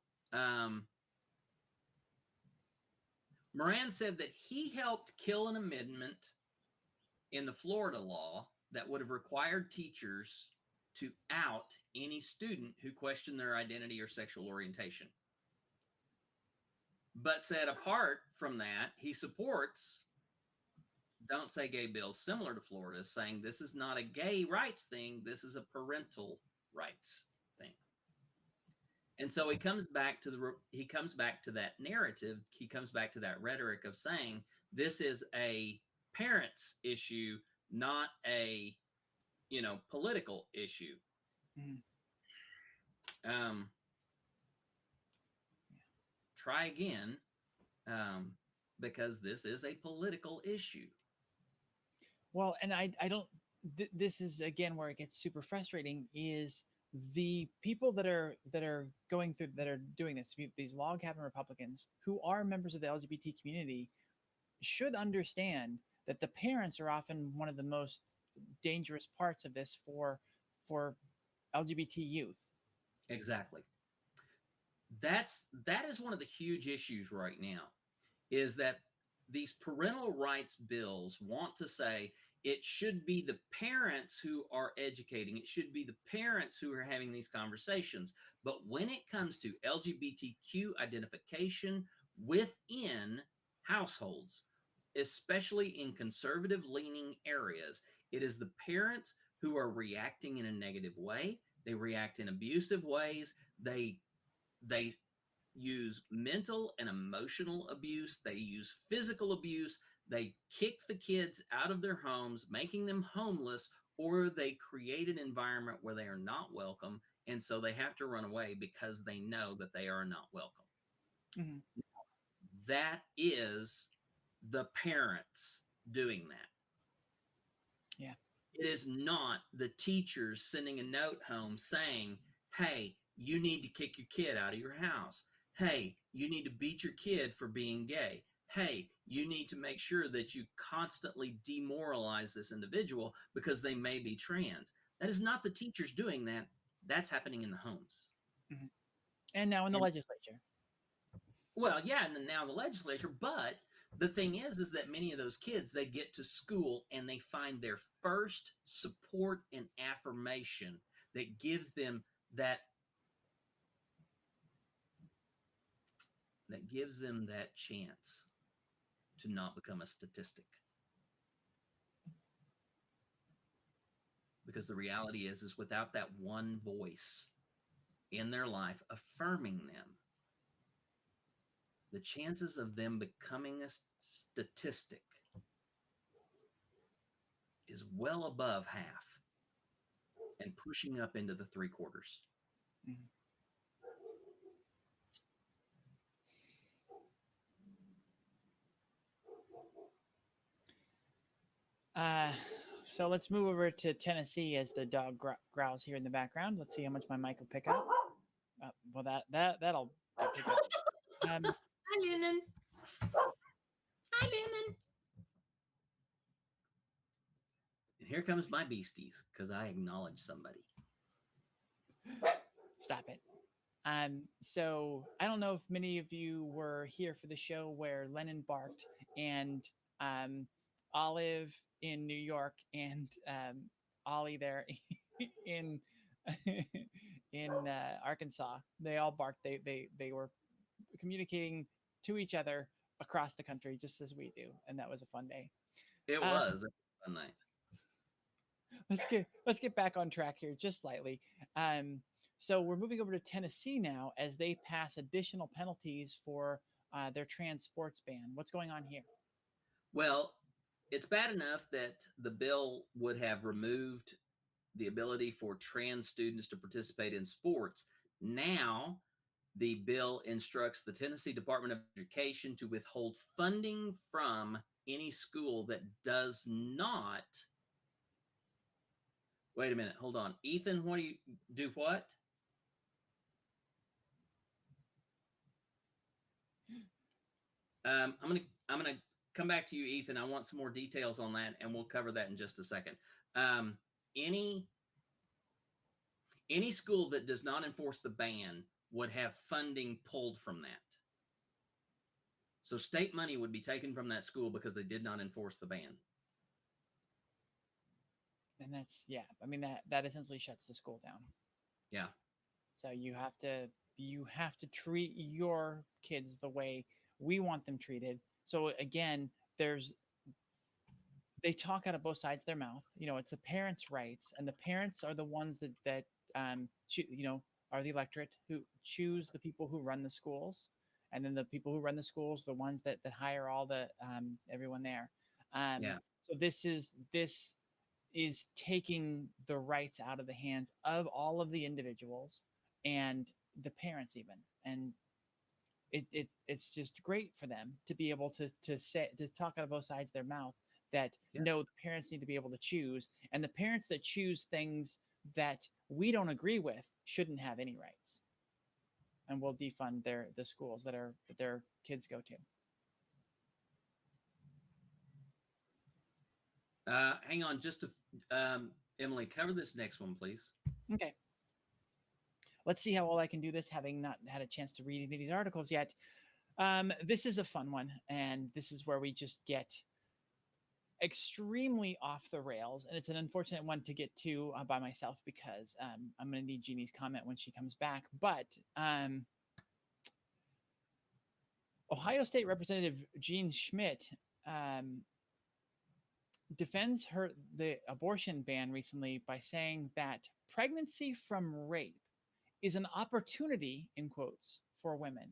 Moran said that he helped kill an amendment in the Florida law that would have required teachers to out any student who questioned their identity or sexual orientation. But said apart from that, he supports Don't Say Gay bills similar to Florida, saying this is not a gay rights thing, this is a parental rights thing. And so he comes back to that narrative, he comes back to that rhetoric of saying this is a parents issue, not a political issue. Mm-hmm. Try again, because this is a political issue. Well, and I don't. This is again where it gets super frustrating. Is the people that are going through that are doing this, these log cabin Republicans who are members of the LGBT community, should understand that the parents are often one of the most dangerous parts of this for LGBT youth. Exactly. That is one of the huge issues right now, is that these parental rights bills want to say it should be the parents who are educating. It should be the parents who are having these conversations. But when it comes to LGBTQ identification within households, especially in conservative-leaning areas, it is the parents who are reacting in a negative way. They react in abusive ways. They use mental and emotional abuse. They use physical abuse. They kick the kids out of their homes, making them homeless, or they create an environment where they are not welcome, and so they have to run away because they know that they are not welcome. Mm-hmm. That is the parents doing that. Yeah. It is not the teachers sending a note home saying, hey, you need to kick your kid out of your house. Hey, you need to beat your kid for being gay. Hey, you need to make sure that you constantly demoralize this individual because they may be trans. That is not the teachers doing that. That's happening in the homes. Mm-hmm. And now in the legislature. Well, yeah, and now the legislature. But the thing is that many of those kids, they get to school and they find their first support and affirmation that gives them that chance to not become a statistic. Because the reality is without that one voice in their life affirming them, the chances of them becoming a statistic is well above half and pushing up into the 3/4. Mm-hmm. So let's move over to Tennessee as the dog growls here in the background. Let's see how much my mic will pick up. Well, that'll pick up. Hi, Lennon. Hi, Lennon. And here comes my beasties because I acknowledge somebody. Stop it. So I don't know if many of you were here for the show where Lennon barked and Olive in New York and Ollie there in Arkansas. They all barked. They were communicating to each other across the country just as we do, and that was a fun day. It was a fun night. Let's get back on track here just slightly. So we're moving over to Tennessee now as they pass additional penalties for their trans sports ban. What's going on here? Well, it's bad enough that the bill would have removed the ability for trans students to participate in sports. Now, the bill instructs the Tennessee Department of Education to withhold funding from any school that does not. Wait a minute, hold on. Ethan, what do you do? What? I'm gonna come back to you, Ethan. I want some more details on that, and we'll cover that in just a second. Um, any any school that does not enforce the ban would have funding pulled from that. So state money would be taken from that school because they did not enforce the ban. And that's, yeah, I mean, that essentially shuts the school down. Yeah. So you have to treat your kids the way we want them treated. So again, they talk out of both sides of their mouth. You know, it's the parents' rights, and the parents are the ones that are the electorate who choose the people who run the schools, and then the people who run the schools, the ones that hire all the everyone there. Yeah. So this is taking the rights out of the hands of all of the individuals and the parents even, and it's just great for them to be able to talk out of both sides of their mouth that no, the parents need to be able to choose, and the parents that choose things that we don't agree with shouldn't have any rights, and we'll defund the schools that their kids go to. Hang on, Emily, cover this next one, please. Okay. Let's see how well I can do this, having not had a chance to read any of these articles yet. This is a fun one, and this is where we just get extremely off the rails, and it's an unfortunate one to get to by myself because I'm going to need Jeannie's comment when she comes back. But Ohio State Representative Jean Schmidt defends the abortion ban recently by saying that pregnancy from rape is an opportunity, in quotes, for women.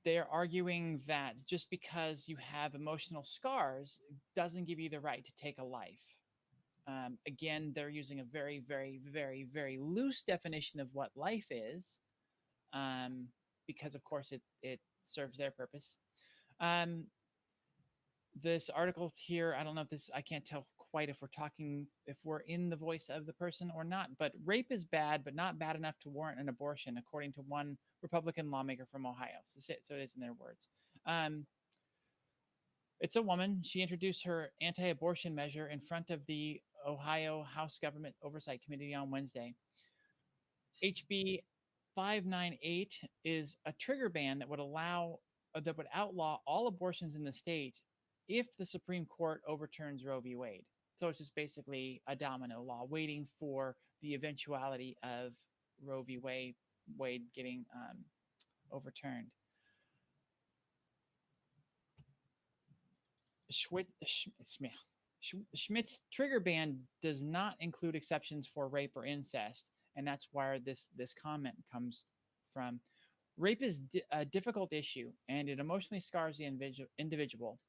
They're arguing that just because you have emotional scars doesn't give you the right to take a life. Again, they're using a very, very, very, very loose definition of what life is, because, of course, it serves their purpose. This article here, I don't know if I can't tell quite if we're in the voice of the person or not, but rape is bad, but not bad enough to warrant an abortion, according to one Republican lawmaker from Ohio. So it is in their words. It's a woman. She introduced her anti-abortion measure in front of the Ohio House Government Oversight Committee on Wednesday. HB 598 is a trigger ban that would outlaw all abortions in the state if the Supreme Court overturns Roe v. Wade. So it's just basically a domino law waiting for the eventuality of Roe v. Wade getting overturned. Schmidt's trigger ban does not include exceptions for rape or incest, and that's where this comment comes from. Rape is a difficult issue, and it emotionally scars the individual,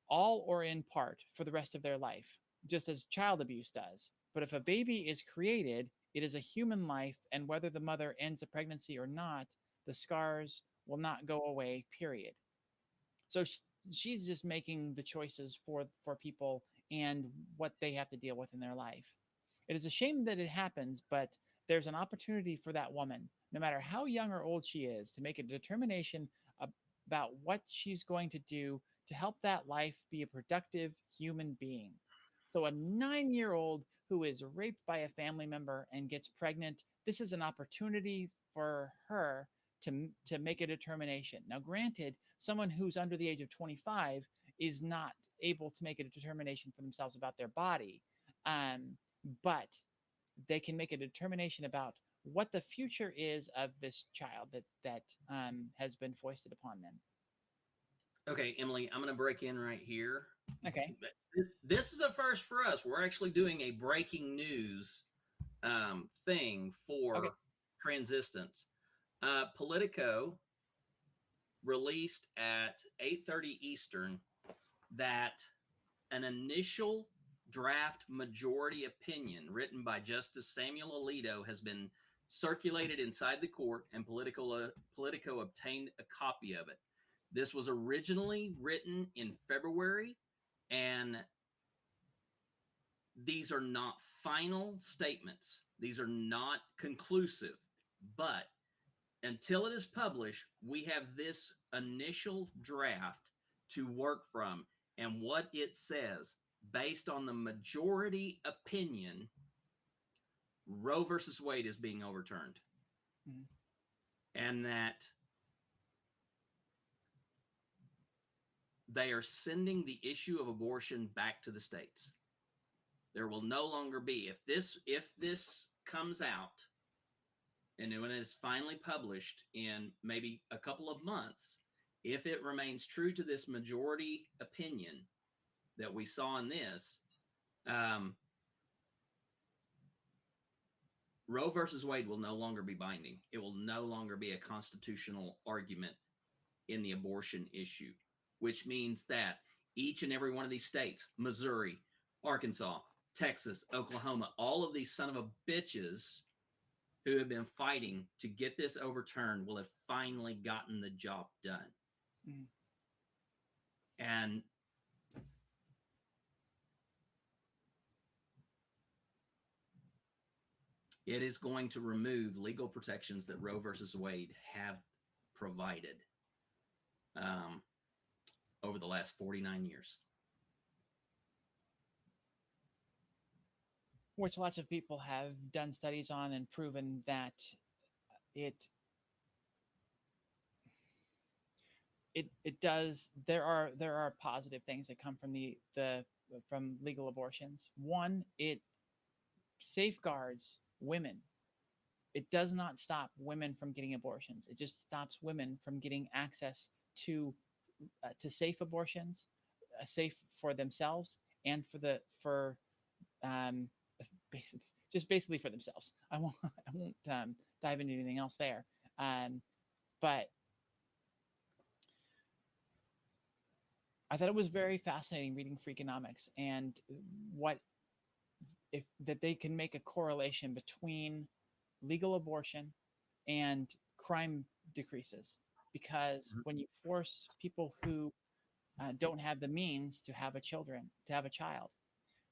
all or in part, for the rest of their life, just as child abuse does. But if a baby is created, it is a human life, and whether the mother ends a pregnancy or not, the scars will not go away, period. So she's just making the choices for people and what they have to deal with in their life. It is a shame that it happens, but there's an opportunity for that woman, no matter how young or old she is, to make a determination about what she's going to do to help that life be a productive human being. So a 9-year-old who is raped by a family member and gets pregnant, this is an opportunity for her to make a determination. Now, granted, someone who's under the age of 25 is not able to make a determination for themselves about their body, but they can make a determination about what the future is of this child that has been foisted upon them. Okay, Emily, I'm going to break in right here. Okay. This is a first for us. We're actually doing a breaking news thing for Transistance. Politico released at 8:30 Eastern that an initial draft majority opinion written by Justice Samuel Alito has been circulated inside the court, and Politico obtained a copy of it. This was originally written in February, and these are not final statements. These are not conclusive, but until it is published, we have this initial draft to work from. And what it says, based on the majority opinion, Roe versus Wade is being overturned. Mhm. And that they are sending the issue of abortion back to the states. There will no longer be, if this comes out, and when it is finally published in maybe a couple of months, if it remains true to this majority opinion that we saw in this, Roe versus Wade will no longer be binding. It will no longer be a constitutional argument in the abortion issue, which means that each and every one of these states, Missouri, Arkansas, Texas, Oklahoma, all of these son of a bitches who have been fighting to get this overturned will have finally gotten the job done. Mhm. And it is going to remove legal protections that Roe versus Wade have provided over the last 49 years. Which lots of people have done studies on and proven that it does. There are positive things that come from from legal abortions. One, it safeguards women. It does not stop women from getting abortions. It just stops women from getting access to safe abortions, safe for themselves and for basically for themselves. I won't dive into anything else there. But I thought it was very fascinating reading Freakonomics and that they can make a correlation between legal abortion and crime decreases, because when you force people who don't have the means to have a child,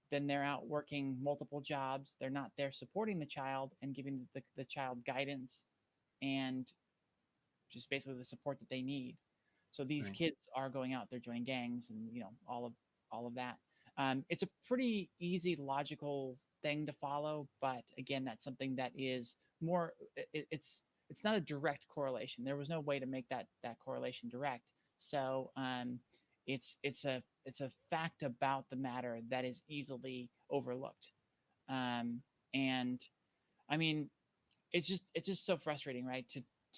then they're out working multiple jobs. They're not there supporting the child and giving the child guidance and just basically the support that they need. So these kids are going out, they're joining gangs and all of that. It's a pretty easy logical thing to follow, but again, that's something that is more. It's not a direct correlation. There was no way to make that correlation direct. So it's a fact about the matter that is easily overlooked. And I mean, it's just so frustrating, right?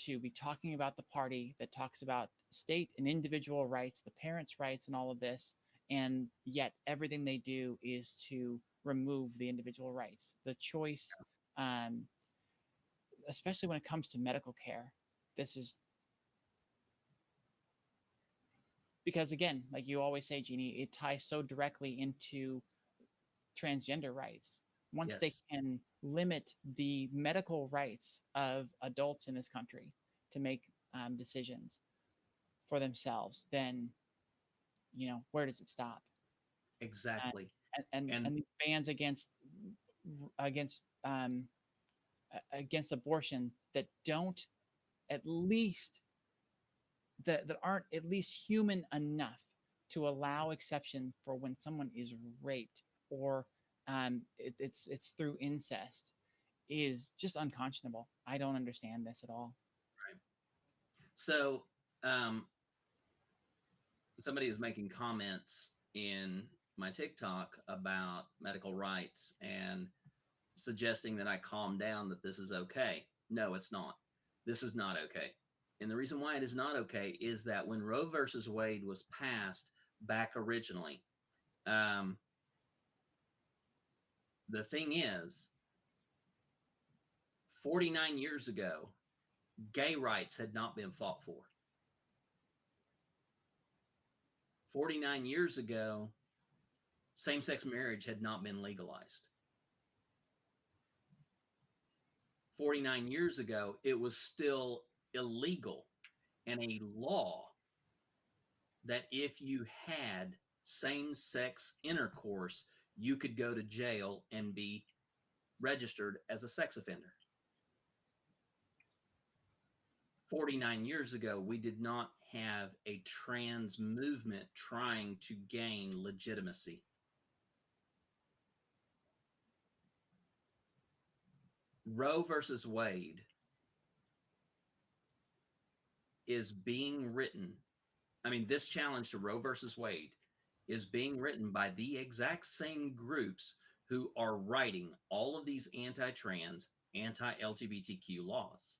To be talking about the party that talks about state and individual rights, the parents' rights, and all of this, and yet everything they do is to remove the individual rights, the choice, especially when it comes to medical care. This is because, again, like you always say, Jeannie, it ties so directly into transgender rights. Once they can limit the medical rights of adults in this country to make decisions for themselves, then where does it stop? Exactly. And these bans against abortion that don't at least that aren't at least human enough to allow exception for when someone is raped or it's through incest is just unconscionable. I don't understand this at all. Right. So somebody is making comments in my TikTok about medical rights and suggesting that I calm down, that this is okay. No, it's not. This is not okay. And the reason why it is not okay is that when Roe versus Wade was passed back originally, the thing is, 49 years ago, gay rights had not been fought for. 49 years ago, same-sex marriage had not been legalized. 49 years ago, it was still illegal and a law that if you had same-sex intercourse, you could go to jail and be registered as a sex offender. 49 years ago, we did not have a trans movement trying to gain legitimacy. Roe versus Wade is being written. I mean, this challenge to Roe versus Wade is being written by the exact same groups who are writing all of these anti-trans, anti-LGBTQ laws.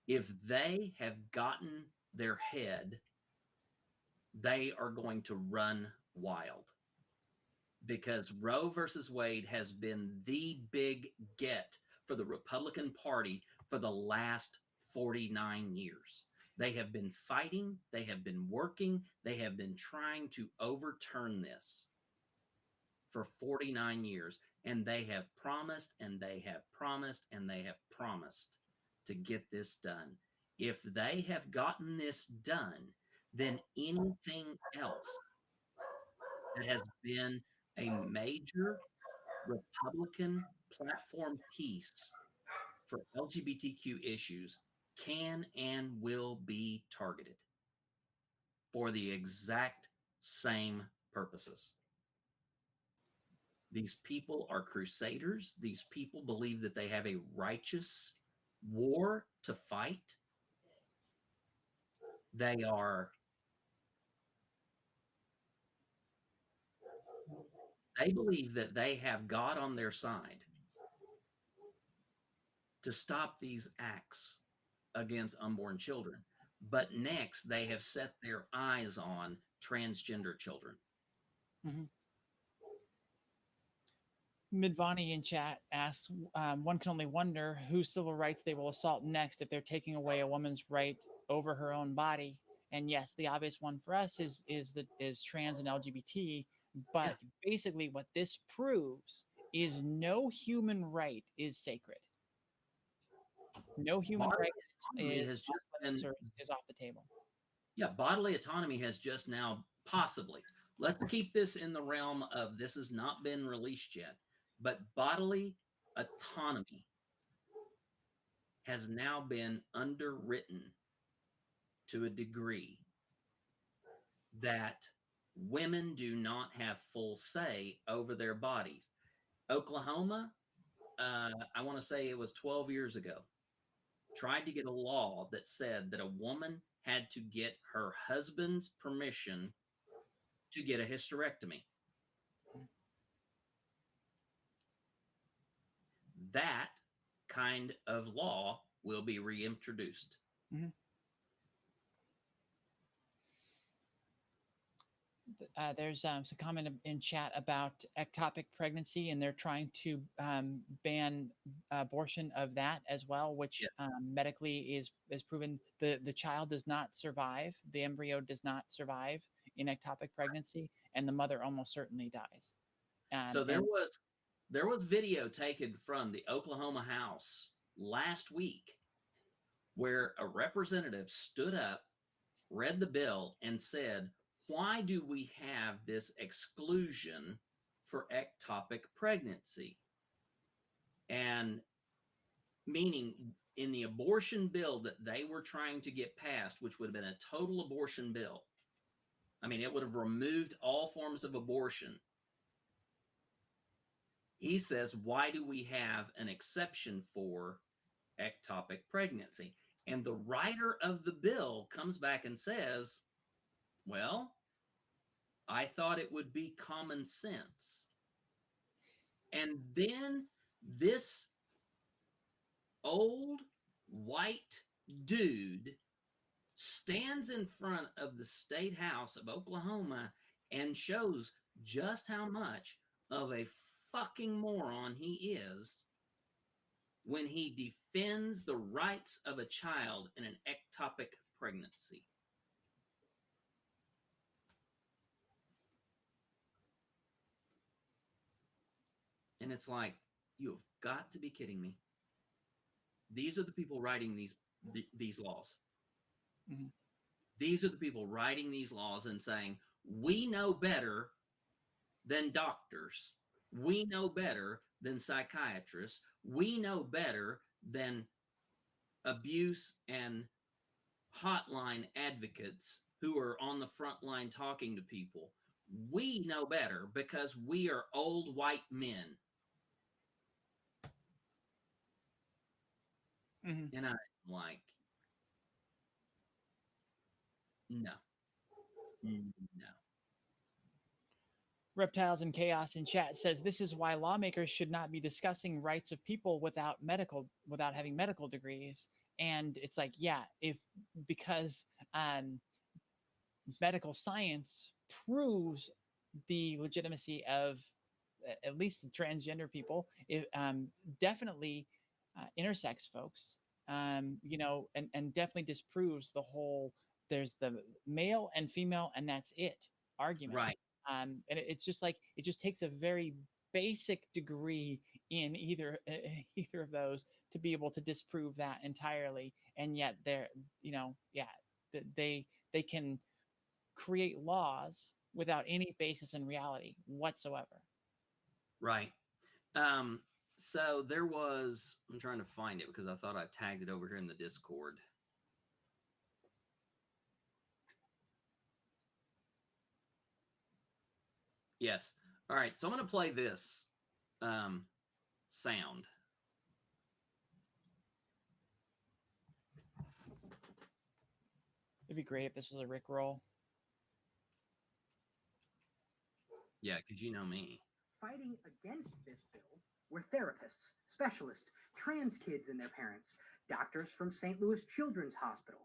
If they have gotten their head, they are going to run wild, because Roe versus Wade has been the big get for the Republican Party for the last 49 years. They have been fighting, they have been working, they have been trying to overturn this for 49 years, and they have promised and they have promised and they have promised to get this done. If they have gotten this done, then anything else that has been a major Republican platform piece for LGBTQ issues can and will be targeted for the exact same purposes. These people are crusaders. These people believe that they have a righteous war to fight. They believe that they have God on their side to stop these acts against unborn children. But next, they have set their eyes on transgender children. Mm-hmm. Midvani in chat asks, one can only wonder whose civil rights they will assault next if they're taking away a woman's right over her own body. And yes, the obvious one for us is trans and LGBT. But basically, what this proves is no human right is sacred. No human right is off the table. Yeah, bodily autonomy has just now possibly. Let's keep this in the realm of this has not been released yet, but bodily autonomy has now been underwritten to a degree that women do not have full say over their bodies. Oklahoma, I want to say it was 12 years ago, tried to get a law that said that a woman had to get her husband's permission to get a hysterectomy. That kind of law will be reintroduced. Mm-hmm. There's some comment in chat about ectopic pregnancy, and they're trying to ban abortion of that as well, which medically is proven the child does not survive, the embryo does not survive in ectopic pregnancy, and the mother almost certainly dies. So there was video taken from the Oklahoma House last week where a representative stood up, read the bill, and said, why do we have this exclusion for ectopic pregnancy? And meaning in the abortion bill that they were trying to get passed, which would have been a total abortion bill. I mean, it would have removed all forms of abortion. He says, why do we have an exception for ectopic pregnancy? And the writer of the bill comes back and says, well, I thought it would be common sense. And then this old white dude stands in front of the State House of Oklahoma and shows just how much of a fucking moron he is when he defends the rights of a child in an ectopic pregnancy. And it's like, you have got to be kidding me. These are the people writing these laws. Mm-hmm. These are the people writing these laws and saying, we know better than doctors. We know better than psychiatrists. We know better than abuse and hotline advocates who are on the front line talking to people. We know better because we are old white men. Mm-hmm. And I'm like, no. Reptiles and Chaos in chat says this is why lawmakers should not be discussing rights of people without having medical degrees. And it's like, yeah, because medical science proves the legitimacy of at least transgender people, definitely intersex folks, and definitely disproves the whole there's the male and female and that's it argument. Right. And it's just like it just takes a very basic degree in either of those to be able to disprove that entirely. And yet they can create laws without any basis in reality whatsoever. Right. So there was, I'm trying to find it because I thought I tagged it over here in the Discord. Yes. All right. So I'm going to play this sound. It'd be great if this was a Rickroll. Yeah, because you know me. Fighting against this bill were therapists, specialists, trans kids and their parents, doctors from St. Louis Children's Hospital,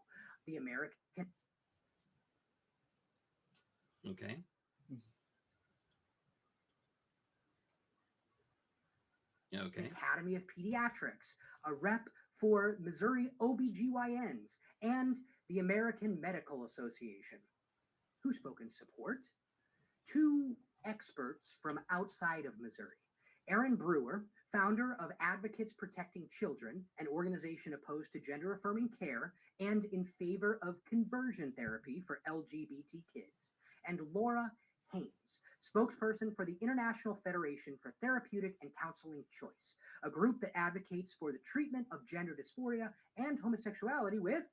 the American... Okay. Okay. Academy of Pediatrics, a rep for Missouri OBGYNs, and the American Medical Association. Who spoke in support? Two experts from outside of Missouri. Aaron Brewer, founder of Advocates Protecting Children, an organization opposed to gender-affirming care and in favor of conversion therapy for LGBT kids. And Laura Haynes, spokesperson for the International Federation for Therapeutic and Counseling Choice, a group that advocates for the treatment of gender dysphoria and homosexuality with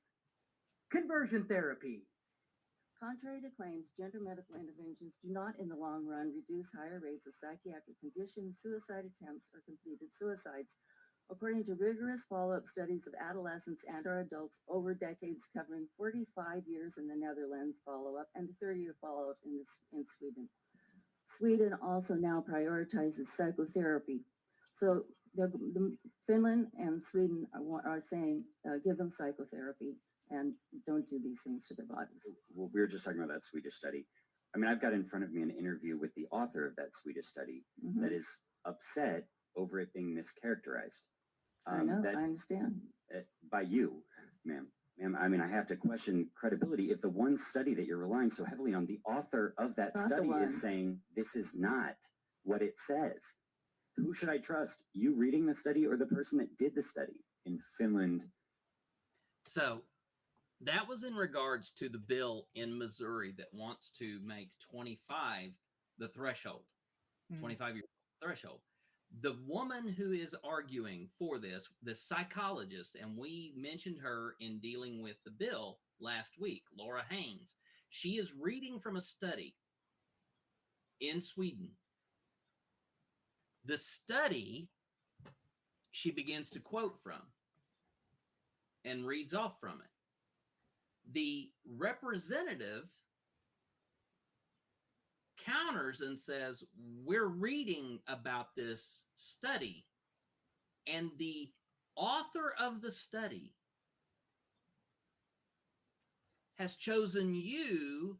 conversion therapy. Contrary to claims, gender medical interventions do not in the long run reduce higher rates of psychiatric conditions, suicide attempts, or completed suicides. According to rigorous follow-up studies of adolescents and/or adults over decades covering 45 years in the Netherlands follow-up and 30-year follow-up in Sweden. Sweden also now prioritizes psychotherapy. So Finland and Sweden are saying give them psychotherapy and don't do these things to their bodies. Well, we were just talking about that Swedish study. I mean, I've got in front of me an interview with the author of that Swedish study that is upset over it being mischaracterized. I know, I understand. By you, ma'am. I mean, I have to question credibility if the one study that you're relying so heavily on, the author of that study is saying this is not what it says. Who should I trust? You reading the study or the person that did the study in Finland? So that was in regards to the bill in Missouri that wants to make 25 the threshold, 25-year threshold. The woman who is arguing for this, the psychologist, and we mentioned her in dealing with the bill last week, Laura Haynes, she is reading from a study in Sweden. The study she begins to quote from and reads off from it. The representative counters and says, we're reading about this study, and the author of the study has chosen you,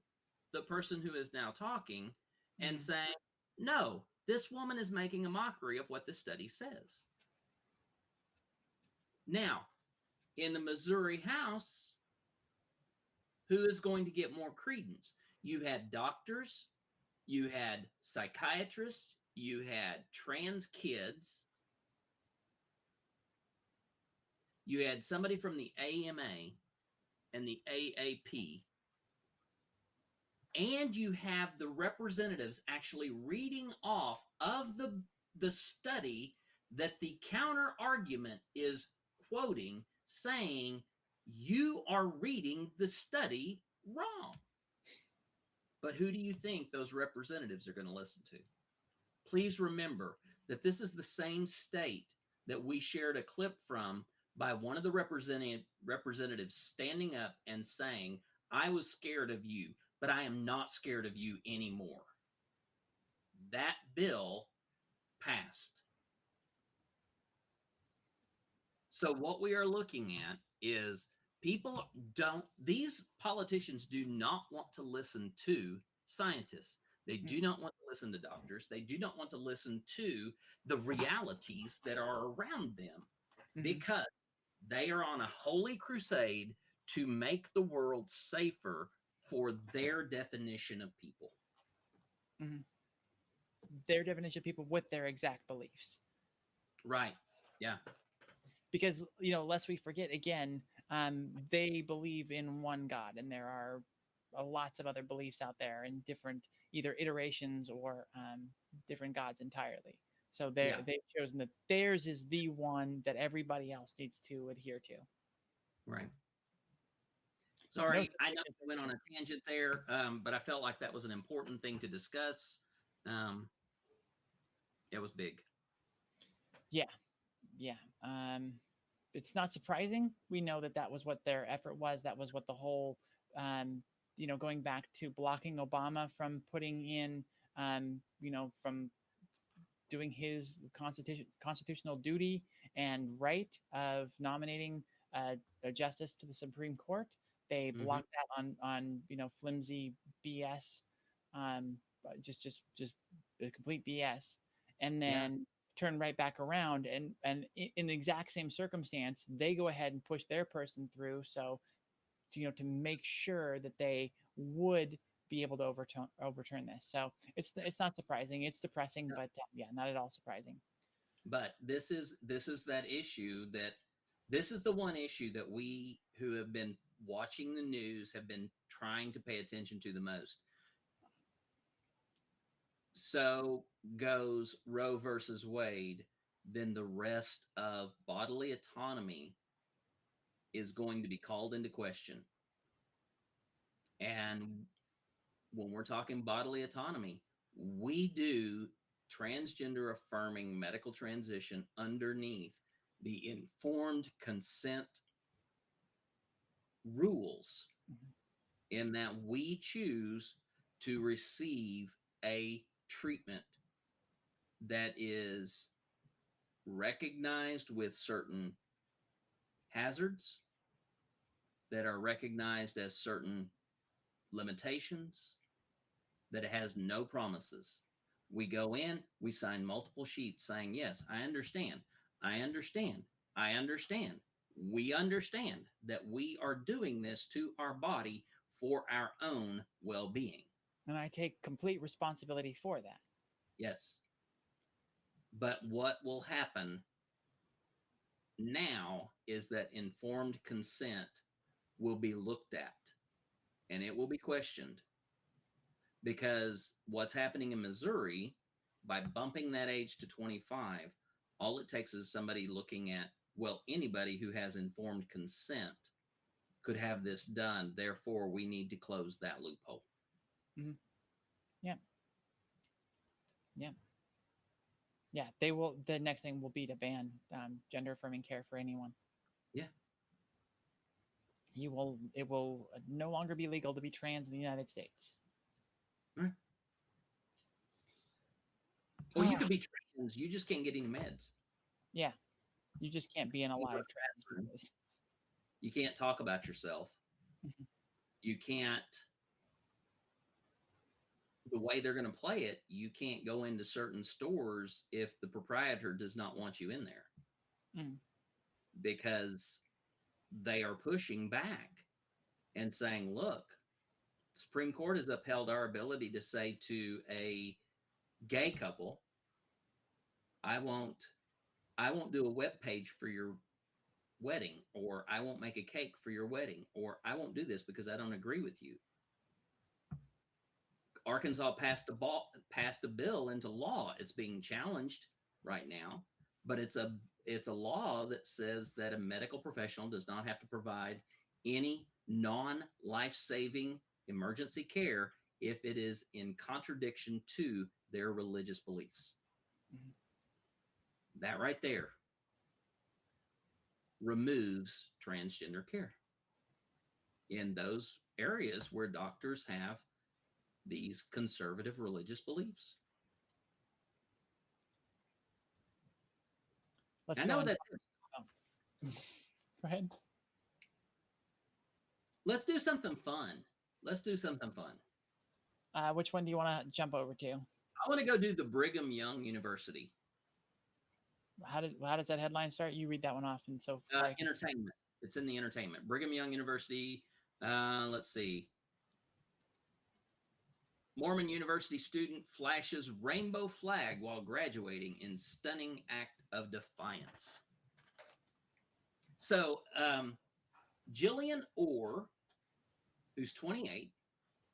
the person who is now talking, and saying, no, this woman is making a mockery of what the study says. Now, in the Missouri House, who is going to get more credence? You had doctors, you had psychiatrists, you had trans kids, you had somebody from the AMA and the AAP, and you have the representatives actually reading off of the study that the counter argument is quoting, saying you are reading the study wrong. But who do you think those representatives are going to listen to? Please remember that this is the same state that we shared a clip from by one of the representatives standing up and saying, I was scared of you, but I am not scared of you anymore. That bill passed. So what we are looking at is these politicians do not want to listen to scientists. They do not want to listen to doctors. They do not want to listen to the realities that are around them because they are on a holy crusade to make the world safer for their definition of people. Their definition of people with their exact beliefs. Right. Yeah. Because, lest we forget, again, they believe in one God, and there are lots of other beliefs out there in different either iterations or different gods entirely. So they've chosen that theirs is the one that everybody else needs to adhere to. Right. Sorry, I know I went on a tangent there, but I felt like that was an important thing to discuss. It was big. Yeah. It's not surprising. We know that was what their effort was. That was what the whole, going back to blocking Obama from putting in, from doing his constitutional duty and right of nominating a justice to the Supreme Court. They blocked that on flimsy BS, just complete BS, and then turn right back around and in the exact same circumstance, they go ahead and push their person through. So, to make sure that they would be able to overturn this. So it's not surprising. It's depressing, but not at all surprising. But this is that issue this is the one issue that we who have been watching the news have been trying to pay attention to the most. So goes Roe versus Wade, then the rest of bodily autonomy is going to be called into question. And when we're talking bodily autonomy, we do transgender affirming medical transition underneath the informed consent rules, in that we choose to receive a treatment that is recognized with certain hazards, that are recognized as certain limitations, that it has no promises. We go in, we sign multiple sheets saying, yes, I understand. I understand. I understand. We understand that we are doing this to our body for our own well-being. And I take complete responsibility for that. Yes. But what will happen now is that informed consent will be looked at and it will be questioned, because what's happening in Missouri, by bumping that age to 25, all it takes is somebody looking at, well, anybody who has informed consent could have this done. Therefore, we need to close that loophole. Yeah. They will. The next thing will be to ban gender affirming care for anyone. Yeah. It will no longer be legal to be trans in the United States. Right. Well, you could be trans, you just can't get any meds. Yeah. You just can't be an alive trans. You can't talk about yourself. You can't, the way they're going to play it, you can't go into certain stores if the proprietor does not want you in there. Because they are pushing back and saying, look, Supreme Court has upheld our ability to say to a gay couple, I won't do a web page for your wedding, or I won't make a cake for your wedding, or I won't do this because I don't agree with you. Arkansas passed a bill into law. It's being challenged right now, but it's a law that says that a medical professional does not have to provide any non-life-saving emergency care if it is in contradiction to their religious beliefs. Mhm. That right there removes transgender care in those areas where doctors have these conservative religious beliefs. Let's I go know on. that. Go ahead. Let's do something fun. Let's do something fun. Which one do you want to jump over to? I want to go do the Brigham Young University. How does that headline start? You read that one off, and so Entertainment. It's in the entertainment. Brigham Young University. Let's see. Mormon University student flashes rainbow flag while graduating in stunning act of defiance. So, Jillian Orr, who's 28,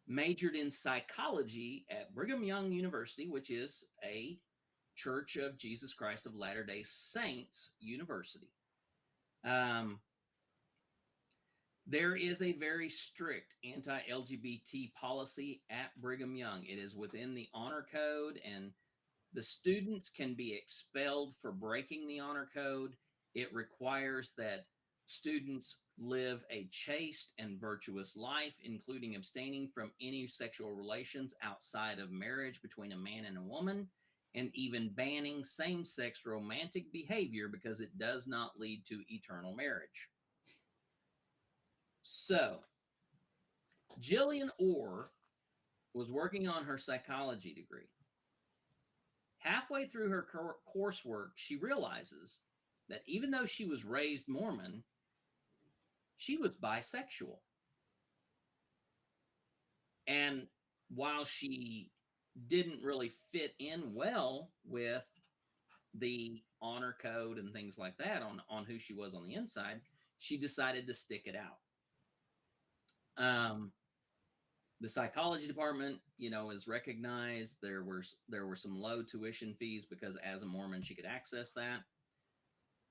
majored in psychology at Brigham Young University, which is a Church of Jesus Christ of Latter-day Saints university. There is a very strict anti-LGBT policy at Brigham Young. It is within the honor code, and the students can be expelled for breaking the honor code. It requires that students live a chaste and virtuous life, including abstaining from any sexual relations outside of marriage between a man and a woman, and even banning same-sex romantic behavior because it does not lead to eternal marriage. So, Jillian Orr was working on her psychology degree. Halfway through her coursework, she realizes that even though she was raised Mormon, she was bisexual. And while she didn't really fit in well with the honor code and things like that on who she was on the inside, she decided to stick it out. The psychology department, is recognized. There were some low tuition fees because as a Mormon, she could access that.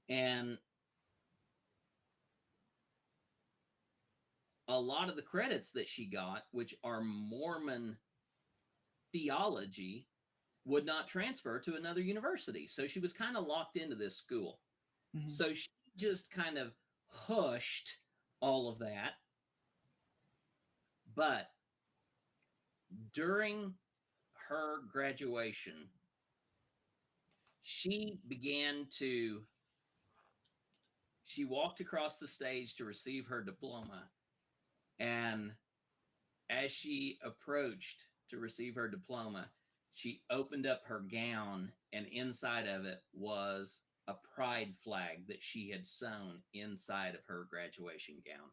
And a lot of the credits that she got, which are Mormon theology, would not transfer to another university. So she was kind of locked into this school. Mhm. So she just kind of hushed all of that. But during her graduation, she walked across the stage to receive her diploma. And as she approached to receive her diploma, she opened up her gown, and inside of it was a pride flag that she had sewn inside of her graduation gown.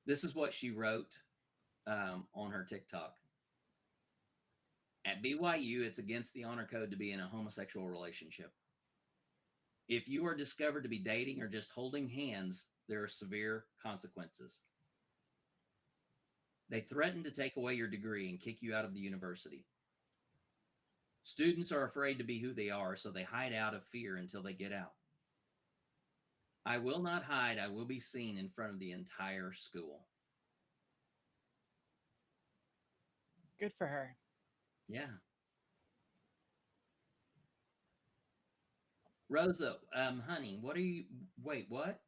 This is what she wrote on her TikTok. At BYU, it's against the honor code to be in a homosexual relationship. If you are discovered to be dating or just holding hands, there are severe consequences. They threaten to take away your degree and kick you out of the university. Students are afraid to be who they are, so they hide out of fear until they get out. I will not hide. I will be seen in front of the entire school. Good for her. Yeah. Rosa, honey, wait, what?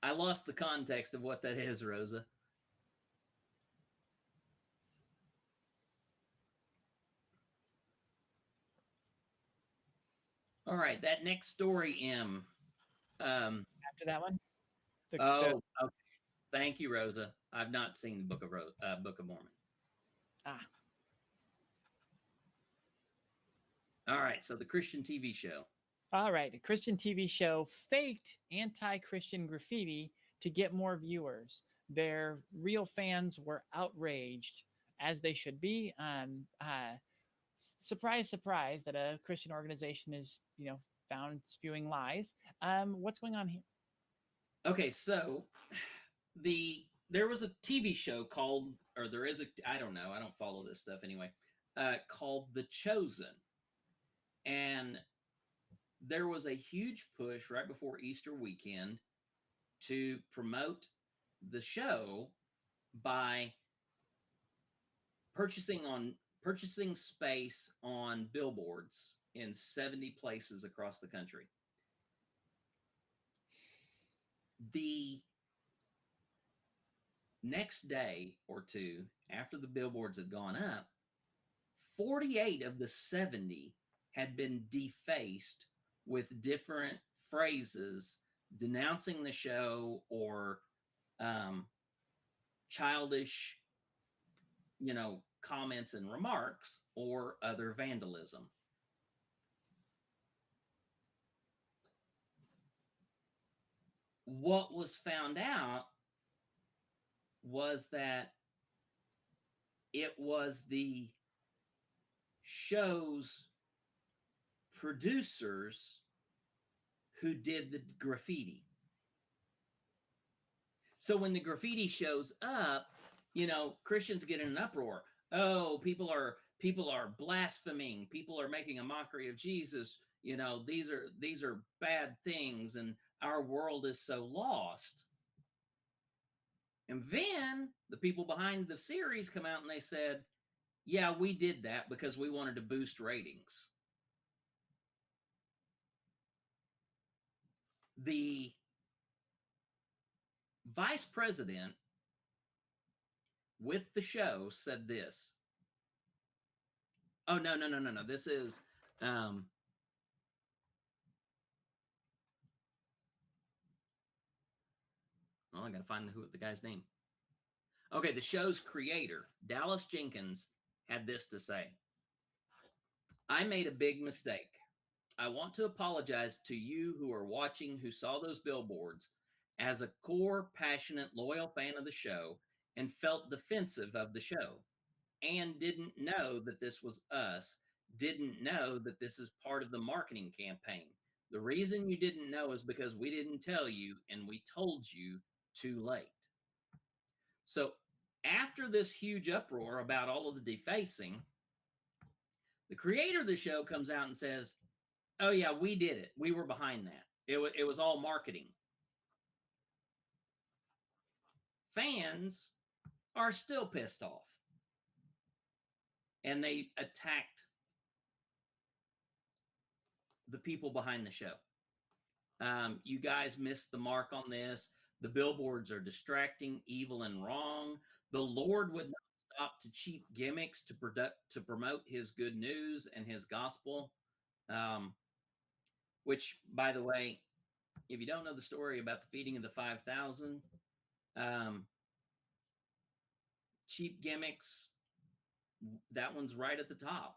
I lost the context of what that is, Rosa. All right, that next story, M. After that one? Okay. Thank you, Rosa. I've not seen the Book of Mormon. All right, so the Christian TV show. All right, a Christian TV show faked anti-Christian graffiti to get more viewers. Their real fans were outraged, as they should be. Surprise, surprise, that a Christian organization is, found spewing lies. What's going on here? Okay, so there was a TV show called, or there is a, I don't know, I don't follow this stuff anyway, called The Chosen. And there was a huge push right before Easter weekend to promote the show by purchasing space on billboards in 70 places across the country. The next day or two after the billboards had gone up, 48 of the 70 had been defaced with different phrases denouncing the show or childish, comments and remarks or other vandalism. What was found out was that it was the show's producers who did the graffiti. So when the graffiti shows up, Christians get in an uproar. Oh, people are blaspheming. People are making a mockery of Jesus. These are bad things, and our world is so lost. And then the people behind the series come out and they said, yeah, we did that because we wanted to boost ratings. The vice president with the show said this. Oh, no. This is, well, I got to find the guy's name. Okay, the show's creator, Dallas Jenkins, had this to say. I made a big mistake. I want to apologize to you who are watching who saw those billboards as a core, passionate, loyal fan of the show and felt defensive of the show and didn't know that this was us, didn't know that this is part of the marketing campaign. The reason you didn't know is because we didn't tell you and we told you too late. So after this huge uproar about all of the defacing, the creator of the show comes out and says, oh yeah, we did it. We were behind that. It was all marketing. Fans are still pissed off. And they attacked the people behind the show. You guys missed the mark on this. The billboards are distracting, evil, and wrong. The Lord would not stop to cheap gimmicks to promote his good news and his gospel. Which, by the way, if you don't know the story about the feeding of the 5,000, cheap gimmicks, that one's right at the top.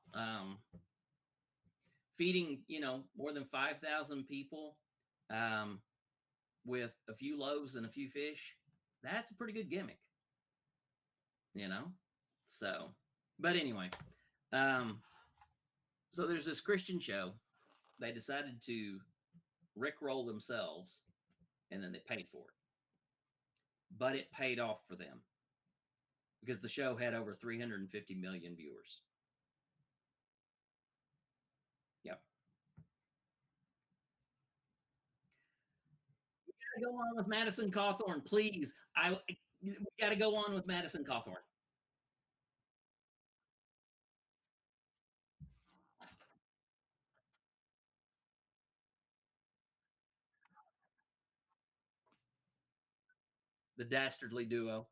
Feeding, more than 5,000 people with a few loaves and a few fish, that's a pretty good gimmick, So, but anyway, so there's this Christian show. They decided to rickroll themselves, and then they paid for it. But it paid off for them because the show had over 350 million viewers. Yep. We got to go on with Madison Cawthorne, please. We got to go on with Madison Cawthorne. The dastardly duo.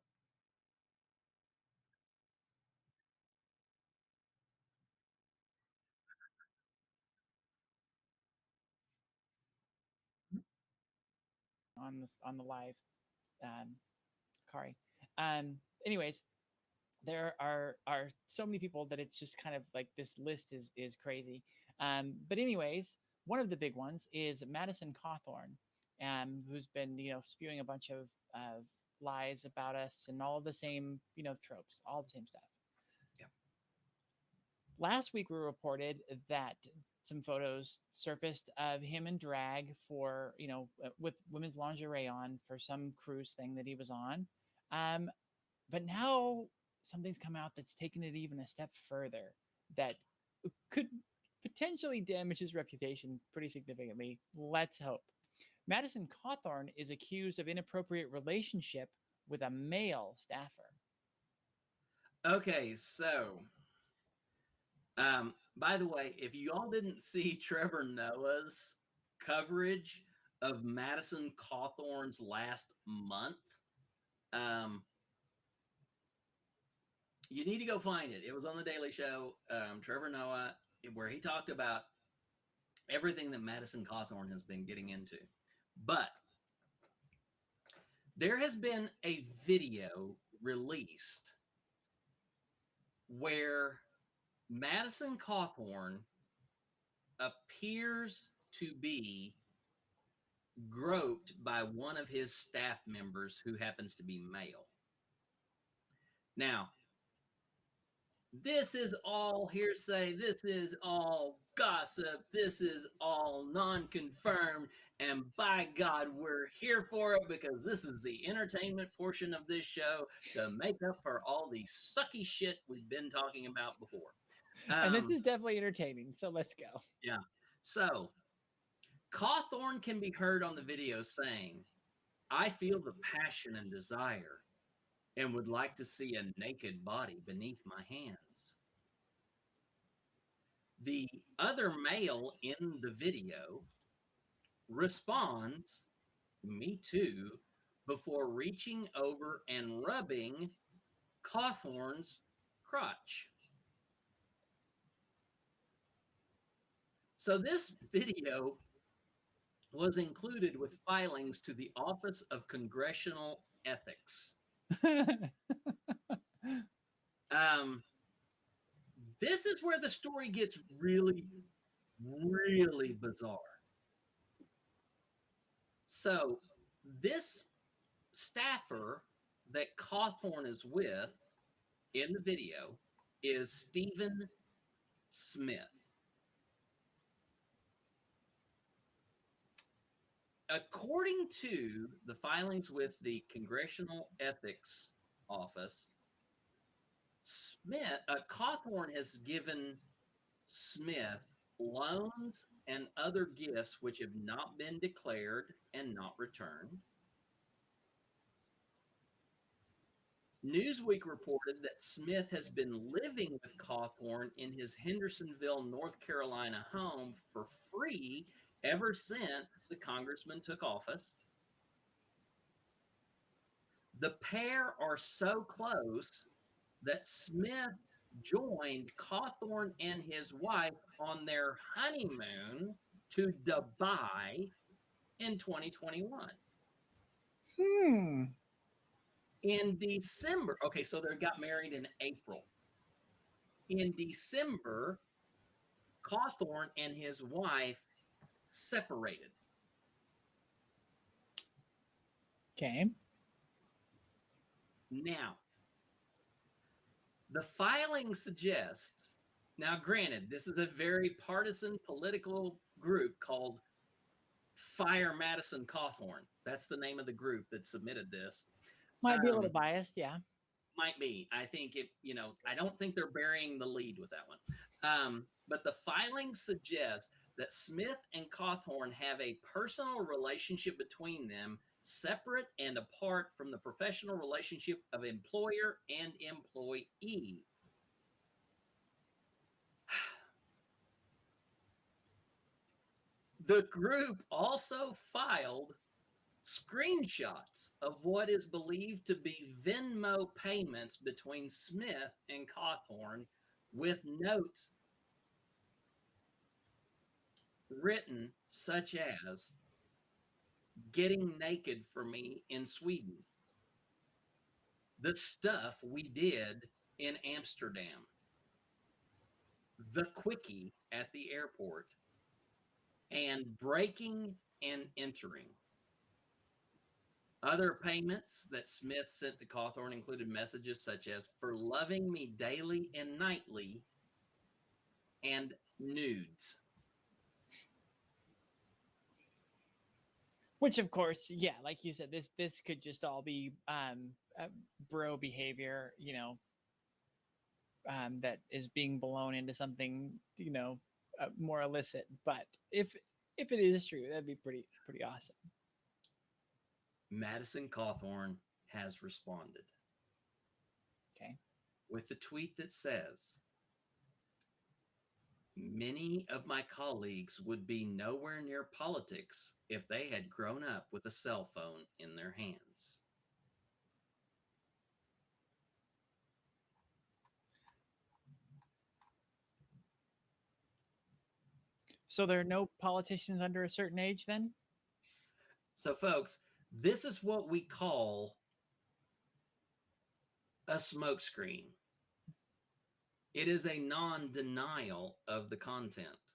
On the live, Kari. Anyways, there are so many people that it's just kind of like this list is crazy. But anyways, one of the big ones is Madison Cawthorne, who's been, spewing a bunch of lies about us and all the same, tropes, all the same stuff. Yeah. Last week we reported that some photos surfaced of him in drag for, with women's lingerie on for some cruise thing that he was on. But now something's come out that's taken it even a step further that could potentially damage his reputation pretty significantly. Let's hope. Madison Cawthorne is accused of inappropriate relationship with a male staffer. Okay, so by the way, if you all didn't see Trevor Noah's coverage of Madison Cawthorne's last month, you need to go find it. It was on the Daily Show, Trevor Noah, where he talked about everything that Madison Cawthorne has been getting into. But there has been a video released where Madison Cawthorne appears to be groped by one of his staff members who happens to be male. Now, this is all hearsay. This is all gossip. This is all non-confirmed. And by God, we're here for it because this is the entertainment portion of this show to make up for all the sucky shit we've been talking about before. And this is definitely entertaining, so let's go. Yeah. So, Cawthorne can be heard on the video saying, "I feel the passion and desire and would like to see a naked body beneath my hands." The other male in the video responds, "Me too," before reaching over and rubbing Cawthorne's crotch. So this video was included with filings to the Office of Congressional Ethics. This is where the story gets really, really bizarre. So this staffer that Cawthorne is with in the video is Stephen Smith. According to the filings with the Congressional Ethics Office, Cawthorne has given Smith loans and other gifts which have not been declared and not returned. Newsweek reported that Smith has been living with Cawthorne in his Hendersonville, North Carolina home for free ever since the congressman took office. The pair are so close that Smith joined Cawthorne and his wife on their honeymoon to Dubai in 2021. In December, okay, so they got married in April. In December, Cawthorne and his wife separated. Okay. Now, the filing suggests, now granted, this is a very partisan political group called Fire Madison Cawthorne. That's the name of the group that submitted this. Might be a little biased, yeah. Might be. I think it, I don't think they're burying the lead with that one. But the filing suggests that Smith and Cawthorne have a personal relationship between them, separate and apart from the professional relationship of employer and employee. The group also filed screenshots of what is believed to be Venmo payments between Smith and Cawthorne with notes written such as, "Getting naked for me in Sweden. The stuff we did in Amsterdam. The quickie at the airport. and breaking and entering. Other payments that Smith sent to Cawthorne included messages such as "for loving me daily and nightly" and nudes. Which, of course, yeah, like you said, this could just all be bro behavior, that is being blown into something, more illicit. But if it is true, that'd be pretty awesome. Madison Cawthorne has responded. Okay. With the tweet that says, "Many of my colleagues would be nowhere near politics if they had grown up with a cell phone in their hands." So there are no politicians under a certain age then? So, folks, this is what we call a smokescreen. It is a non-denial of the content.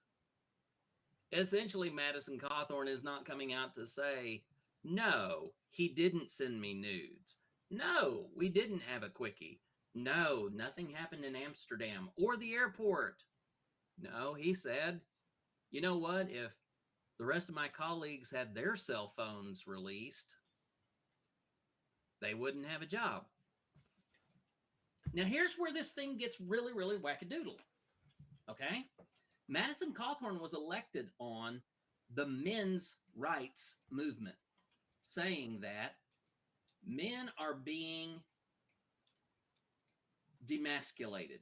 Essentially, Madison Cawthorne is not coming out to say, "No, he didn't send me nudes. No, we didn't have a quickie. No, nothing happened in Amsterdam or the airport." No, he said, "You know what? If the rest of my colleagues had their cell phones released, they wouldn't have a job." Now, here's where this thing gets really, really wackadoodle. Okay? Madison Cawthorne was elected on the men's rights movement, saying that men are being demasculated.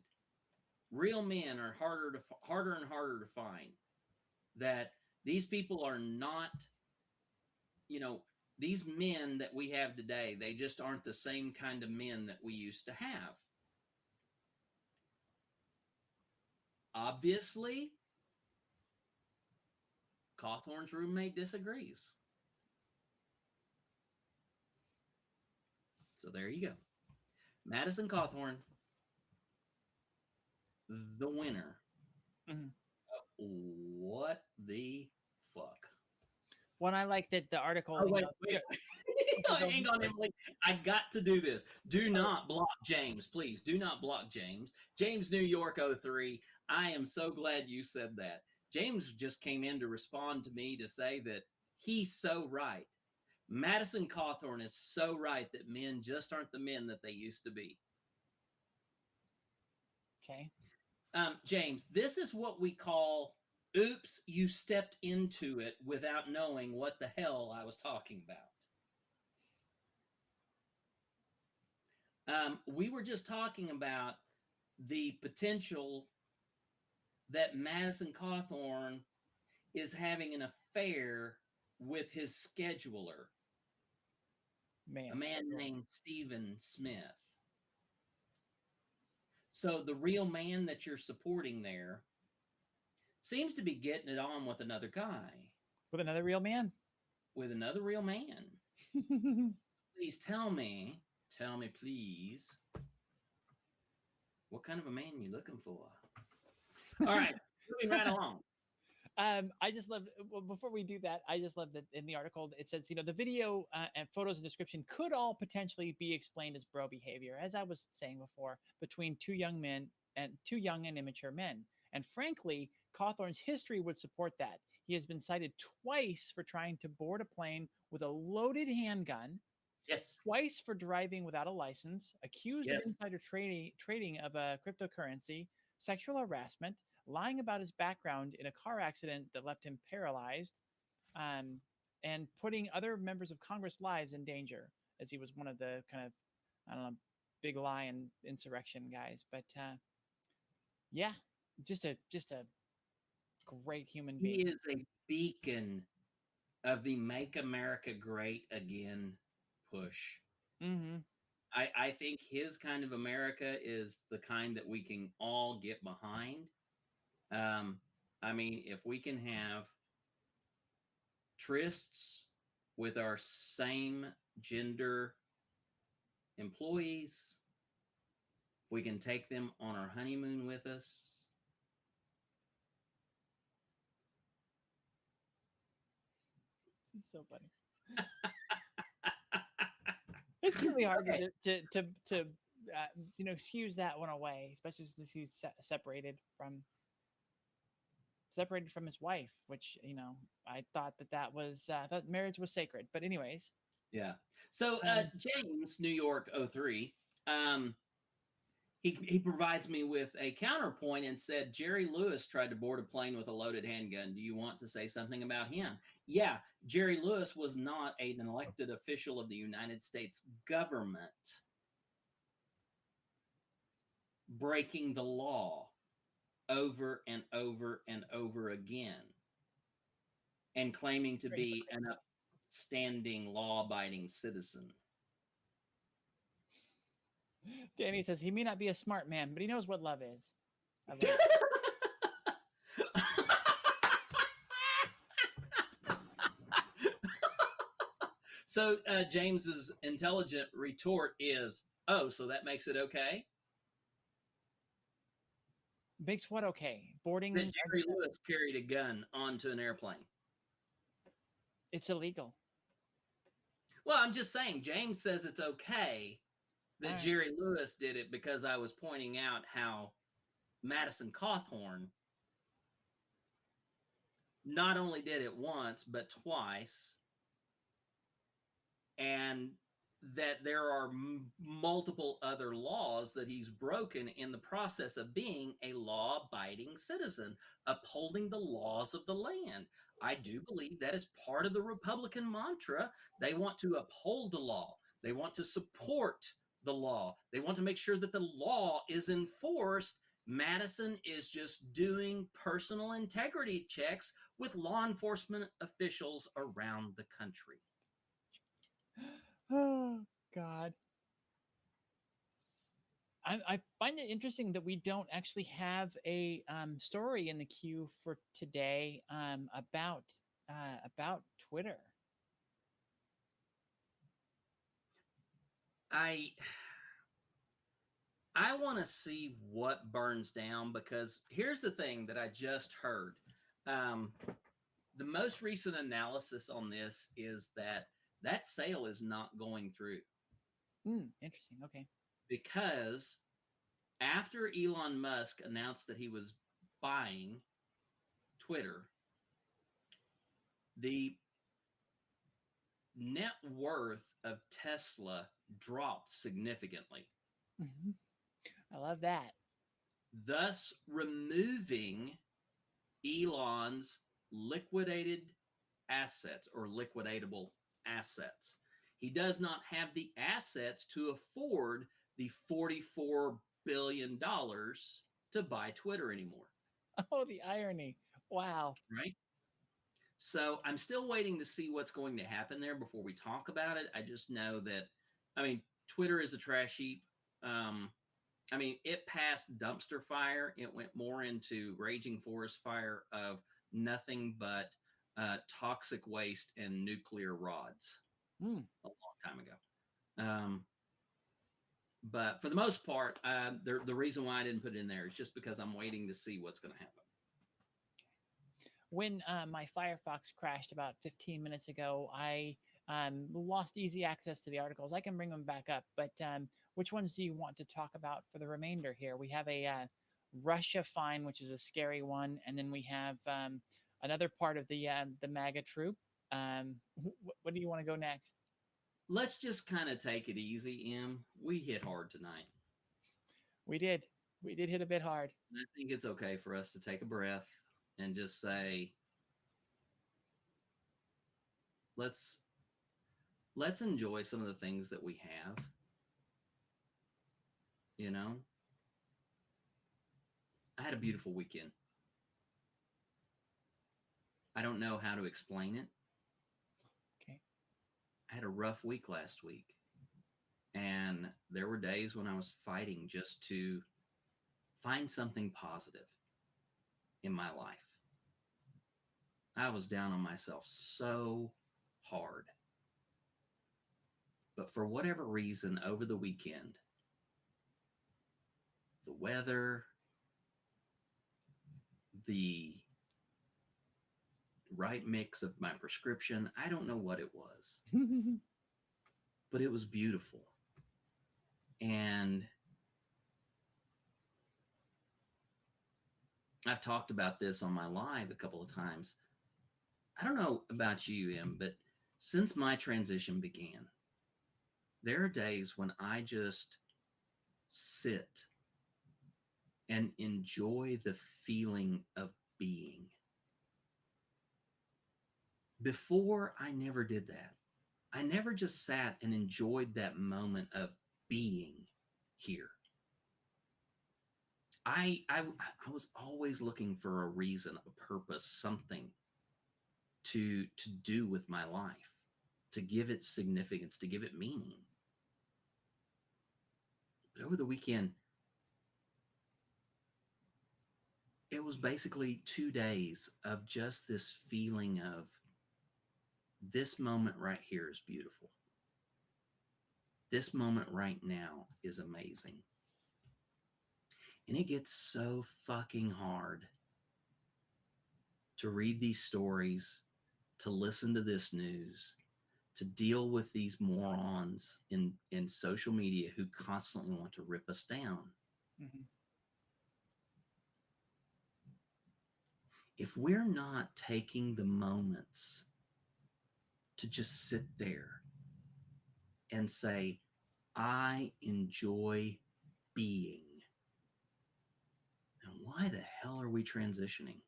Real men are harder and harder to find. That these people are not, these men that we have today, they just aren't the same kind of men that we used to have. Obviously, Cawthorne's roommate disagrees. So there you go. Madison Cawthorne, the winner. Mhm. What the fuck? When I liked it, the article. Oh, wait. Hang on, Emily. I got to do this. Do not block James, please. Do not block James. James New York 03. I am so glad you said that. James just came in to respond to me to say that he's so right. Madison Cawthorne is so right that men just aren't the men that they used to be. Okay. James, this is what we call, oops, you stepped into it without knowing what the hell I was talking about. We were just talking about the potential that Madison Cawthorne is having an affair with his scheduler, a man named Stephen Smith. So the real man that you're supporting there seems to be getting it on with another guy. With another real man? With another real man. Please tell me, please, what kind of a man you looking for? All right, moving right along. I just love, well, before we do that, I just love that in the article it says, the video and photos and description could all potentially be explained as bro behavior, as I was saying before, between two young and immature men. And frankly, Cawthorne's history would support that. He has been cited twice for trying to board a plane with a loaded handgun. Yes. Twice for driving without a license, accused of insider trading of a cryptocurrency, sexual harassment, lying about his background in a car accident that left him paralyzed, and putting other members of Congress' lives in danger, as he was one of the kind of, I don't know, big lion insurrection guys. But yeah, just a great human being. He is a beacon of the Make America Great Again push. Mm-hmm. I think his kind of America is the kind that we can all get behind. I mean, if we can have trysts with our same gender employees, if we can take them on our honeymoon with us, So funny. It's really hard to excuse that one away, especially since he's separated from his wife, which I thought that was I thought marriage was sacred. But anyways, yeah. So James, New York 03, he provides me with a counterpoint and said Jerry Lewis tried to board a plane with a loaded handgun. Do you want to say something about him? Yeah, Jerry Lewis was not an elected official of the United States government breaking the law over and over and over again and claiming to be an upstanding, law-abiding citizen. Danny says he may not be a smart man, but he knows what love is. So James's intelligent retort is, "Oh, so that makes it okay?" Makes what okay? Boarding. That Jerry Lewis carried a gun onto an airplane. It's illegal. Well, I'm just saying, James says it's okay that Jerry Lewis did it because I was pointing out how Madison Cawthorne not only did it once, but twice, and that there are multiple other laws that he's broken in the process of being a law-abiding citizen, upholding the laws of the land. I do believe that is part of the Republican mantra. They want to uphold the law. They want to support the law. They want to make sure that the law is enforced. Madison is just doing personal integrity checks with law enforcement officials around the country. Oh, God. I find it interesting that we don't actually have a story in the queue for today about Twitter. I want to see what burns down, because here's the thing that I just heard. The most recent analysis on this is that sale is not going through. Interesting. Okay. Because after Elon Musk announced that he was buying Twitter, the net worth of Tesla dropped significantly. Mm-hmm. I love that. Thus removing Elon's liquidated assets or liquidatable assets. He does not have the assets to afford the $44 billion to buy Twitter anymore. Oh, the irony. Wow. Right? So I'm still waiting to see what's going to happen there before we talk about it. I just know that, Twitter is a trash heap. It passed dumpster fire. It went more into raging forest fire of nothing but toxic waste and nuclear rods a long time ago. But for the most part, the reason why I didn't put it in there is just because I'm waiting to see what's going to happen. When my Firefox crashed about 15 minutes ago, I lost easy access to the articles. I can bring them back up, but which ones do you want to talk about for the remainder here? We have a Russia fine, which is a scary one, and then we have another part of the MAGA troop. What do you want to go next? Let's just kind of take it easy, Em. We hit hard tonight. We did hit a bit hard. And I think it's okay for us to take a breath and just say, let's enjoy some of the things that we have. I had a beautiful weekend. I don't know how to explain it. Okay. I had a rough week last week. And there were days when I was fighting just to find something positive in my life. I was down on myself so hard. But for whatever reason, over the weekend, the weather, the right mix of my prescription. I don't know what it was, but it was beautiful. And I've talked about this on my live a couple of times. I don't know about you, Em, but since my transition began, there are days when I just sit and enjoy the feeling of being. Before, I never did that. I never just sat and enjoyed that moment of being here. I was always looking for a reason, a purpose, something to do with my life, to give it significance, to give it meaning. But over the weekend, it was basically 2 days of just this feeling of this moment right here is beautiful. This moment right now is amazing. And it gets so fucking hard to read these stories, to listen to this news, to deal with these morons in social media who constantly want to rip us down. Mm-hmm. If we're not taking the moments to just sit there and say, I enjoy being, then why the hell are we transitioning?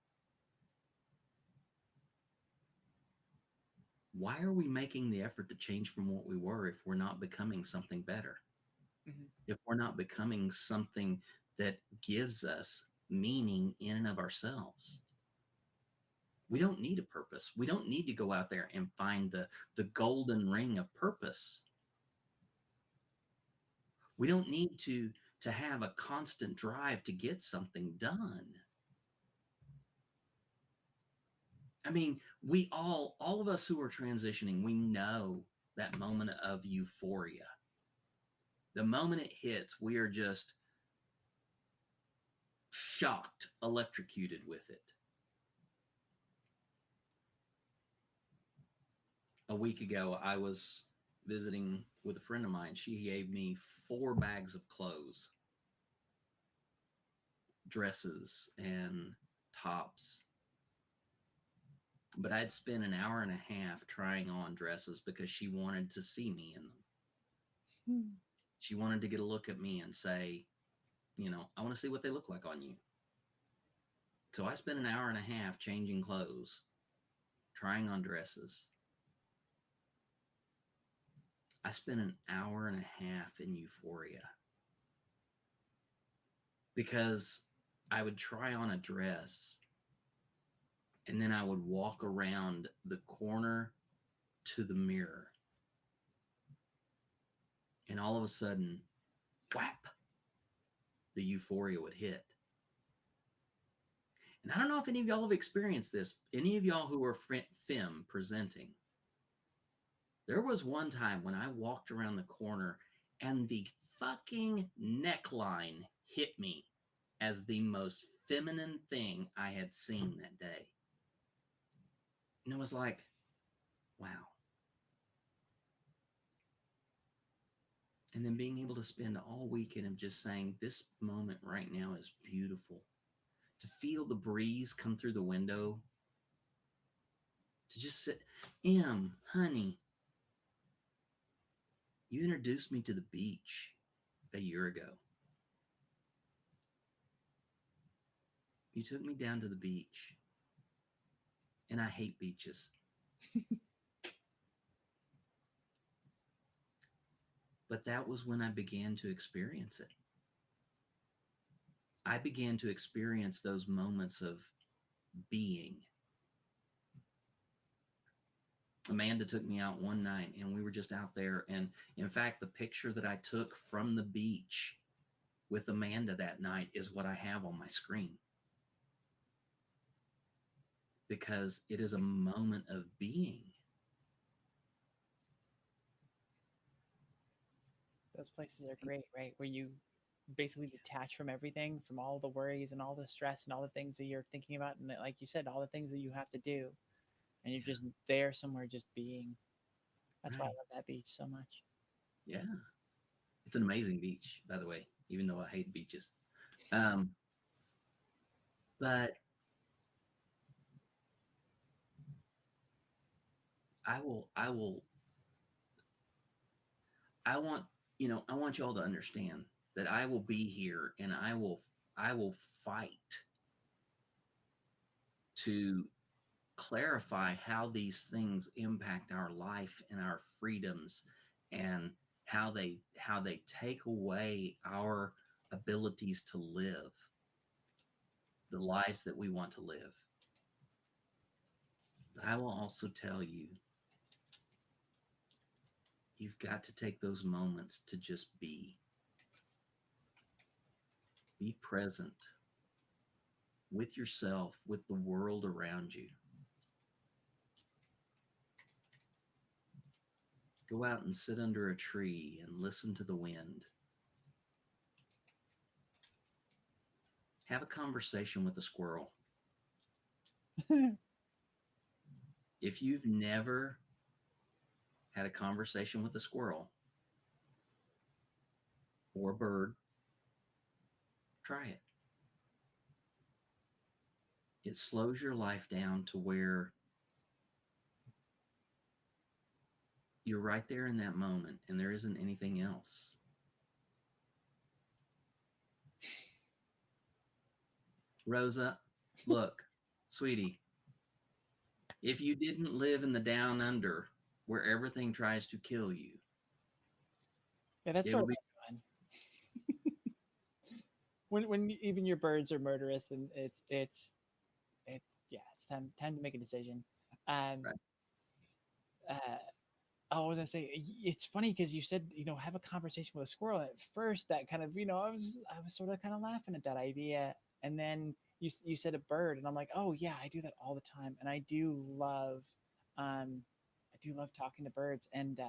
Why are we making the effort to change from what we were if we're not becoming something better? Mm-hmm. If we're not becoming something that gives us meaning in and of ourselves? We don't need a purpose. We don't need to go out there and find the golden ring of purpose. We don't need to have a constant drive to get something done. I mean, we all of us who are transitioning, we know that moment of euphoria. The moment it hits, we are just shocked, electrocuted with it. A week ago, I was visiting with a friend of mine. She gave me 4 bags of clothes, dresses and tops. But I'd spent an hour and a half trying on dresses because she wanted to see me in them. She wanted to get a look at me and say, I want to see what they look like on you. So I spent an hour and a half changing clothes, trying on dresses. I spent an hour and a half in euphoria because I would try on a dress and then I would walk around the corner to the mirror. And all of a sudden, whap, the euphoria would hit. And I don't know if any of y'all have experienced this. Any of y'all who are femme presenting. There was one time when I walked around the corner and the fucking neckline hit me as the most feminine thing I had seen that day. And it was like, wow. And then being able to spend all weekend of just saying, this moment right now is beautiful. To feel the breeze come through the window. To just sit, honey, you introduced me to the beach a year ago. You took me down to the beach. And I hate beaches. But that was when I began to experience it. I began to experience those moments of being. Amanda took me out one night and we were just out there. And in fact, the picture that I took from the beach with Amanda that night is what I have on my screen. Because it is a moment of being. Those places are great, right? Where you basically detach from everything, from all the worries and all the stress and all the things that you're thinking about. And like you said, all the things that you have to do. and you're just there somewhere, just being. That's why I Right. love that beach so much. Yeah. It's an amazing beach, by the way, even though I hate beaches. Um, but I will, I want, I want y'all to understand that I will be here and I will fight to clarify how these things impact our life and our freedoms, and how they take away our abilities to live the lives that we want to live. But I will also tell you, you've got to take those moments to just be present with yourself, with the world around you. Go out and sit under a tree and listen to the wind. Have a conversation with a squirrel. If you've never had a conversation with a squirrel or a bird, try it. It slows your life down to where you're right there in that moment and there isn't anything else. Rosa, look, sweetie, if you didn't live in the down under where everything tries to kill you, Yeah, that's sort of fun. when even your birds are murderous, and it's yeah, it's time to make a decision. right. I was gonna say, it's funny because you said, have a conversation with a squirrel. At first, that kind of, I was sort of kind of laughing at that idea, and then you said a bird, and I'm like, oh yeah, I do that all the time, and I do love talking to birds, and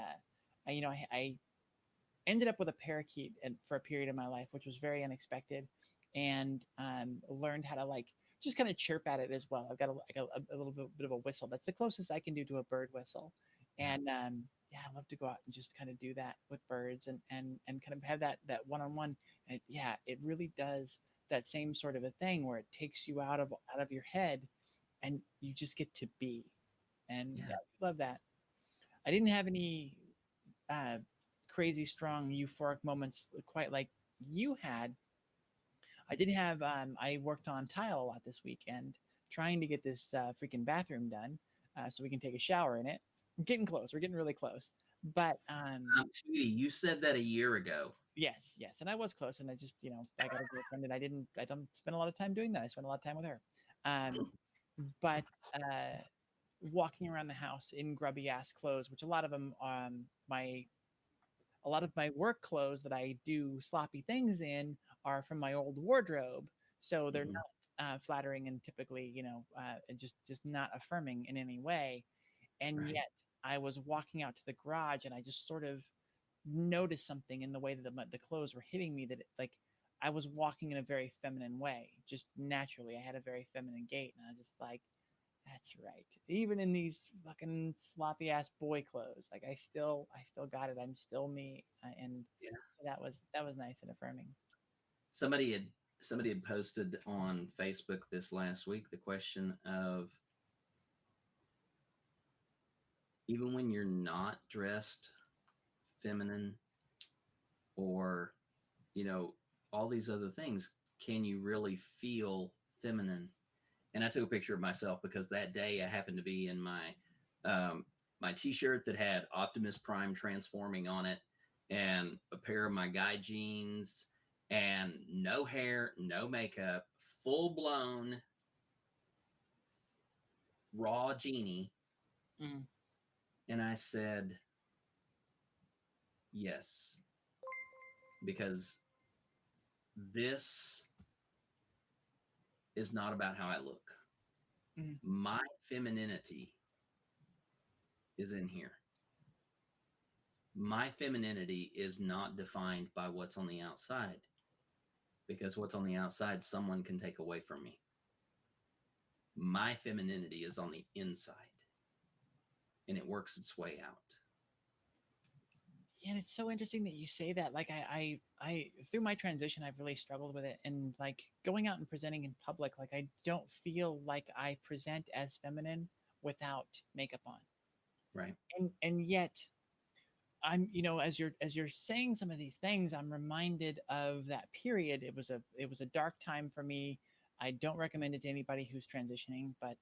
I ended up with a parakeet for a period of my life, which was very unexpected, and learned how to just kind of chirp at it as well. I've got a little bit of a whistle. That's the closest I can do to a bird whistle. And yeah, I love to go out and just kind of do that with birds, and kind of have that one-on-one. And yeah, it really does that same sort of a thing where it takes you out of your head, and you just get to be. And Yeah. yeah, I love that. I didn't have any uh, crazy strong euphoric moments quite like you had. I did have I worked on tile a lot this weekend, trying to get this freaking bathroom done, so we can take a shower in it. We're getting close. We're getting really close. But Sweetie, you said that a year ago. yes, and I was close, and I just I got a girlfriend, and I don't spend a lot of time doing that. I spend a lot of time with her. But walking around the house in grubby ass clothes, which a lot of them a lot of my work clothes that I do sloppy things in are from my old wardrobe, so they're Mhm. not flattering, and typically, and just not affirming in any way. And Right. yet, I was walking out to the garage, and I just sort of noticed something in the way that the clothes were hitting me, that I was walking in a very feminine way, just naturally. I had a very feminine gait, and I was just like, that's right. Even in these fucking sloppy ass boy clothes, like I still got it. I'm still me, and Yeah. so that was nice and affirming. Somebody had somebody had posted on Facebook this last week the question of, even when you're not dressed feminine, or all these other things, can you really feel feminine? And I took a picture of myself because that day I happened to be in my t-shirt that had Optimus Prime transforming on it, and a pair of my guy jeans, and no hair, no makeup, full blown raw genie. Mm. And I said, yes, because this is not about how I look. Mm. My femininity is in here. My femininity is not defined by what's on the outside, because what's on the outside, someone can take away from me. My femininity is on the inside. and it works its way out. And it's so interesting that you say that. Like I through my transition, I've really struggled with it, and like going out and presenting in public, like I don't feel like I present as feminine without makeup on. Right. And yet I'm, as you're saying some of these things, I'm reminded of that period. It was a dark time for me. I don't recommend it to anybody who's transitioning, but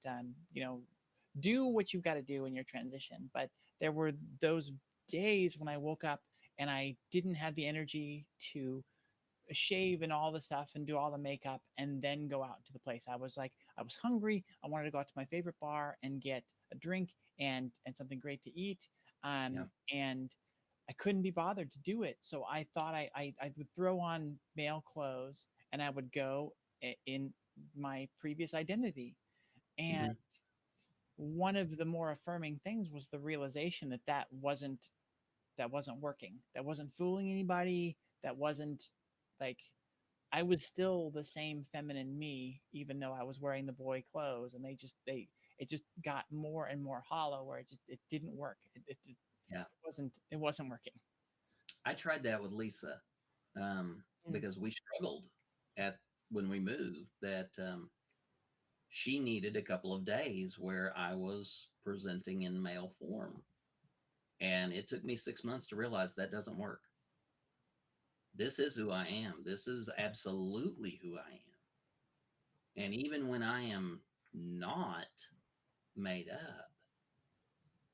do what you've got to do in your transition. But there were those days when I woke up and I didn't have the energy to shave and all the stuff and do all the makeup and then go out to the place. I was hungry. I wanted to go out to my favorite bar and get a drink and something great to eat. Yeah. And I couldn't be bothered to do it. So I thought I would throw on male clothes and I would go in my previous identity. And one of the more affirming things was the realization that wasn't working. That wasn't fooling anybody. That wasn't like, I was still the same feminine me, even though I was wearing the boy clothes, and it just got more and more hollow, where it didn't work. It wasn't working. I tried that with Lisa, because we struggled when we moved, that she needed a couple of days where I was presenting in male form. And it took me 6 months to realize that doesn't work. This is who I am. This is absolutely who I am. And even when I am not made up,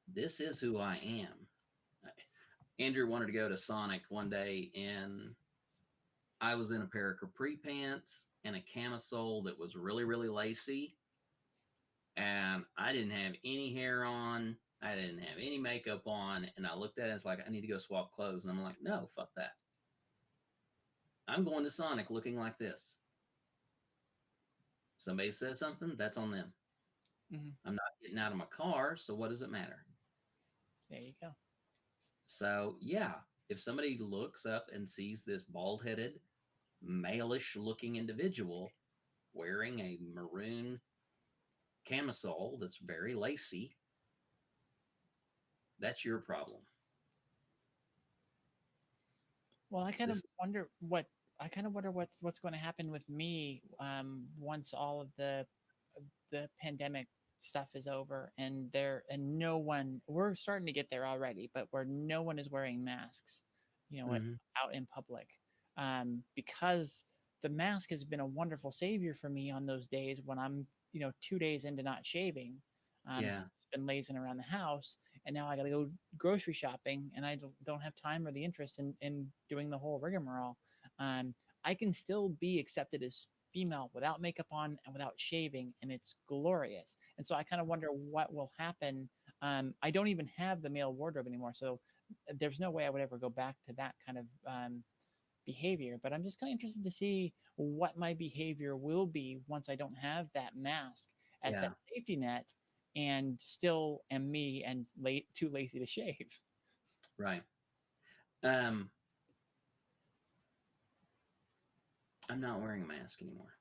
this is who I am. Andrew wanted to go to Sonic one day, and I was in a pair of capri pants and a camisole that was really, really lacy. And I didn't have any hair on. I didn't have any makeup on. And I looked at it, it's like, I need to go swap clothes. And I'm like, no, fuck that. I'm going to Sonic looking like this. Somebody says something, that's on them. Mm-hmm. I'm not getting out of my car, so what does it matter? There you go. So, yeah, if somebody looks up and sees this bald-headed, male-ish looking individual wearing a maroon camisole that's very lacy, that's your problem. Well, I kind of wonder what's going to happen with me once all of the pandemic stuff is over, and no one, we're starting to get there already, but where no one is wearing masks, out in public, because the mask has been a wonderful savior for me on those days when I'm 2 days into not shaving. Been lazing around the house, and now I got to go grocery shopping, and I don't have time or the interest in doing the whole rigmarole. I can still be accepted as female without makeup on and without shaving, and it's glorious. And so I kind of wonder what will happen. I don't even have the male wardrobe anymore, so there's no way I would ever go back to that kind of behavior. But I'm just kind of interested to see what my behavior will be once I don't have that mask as that safety net, and still am me and too lazy to shave. Right. I'm not wearing a mask anymore.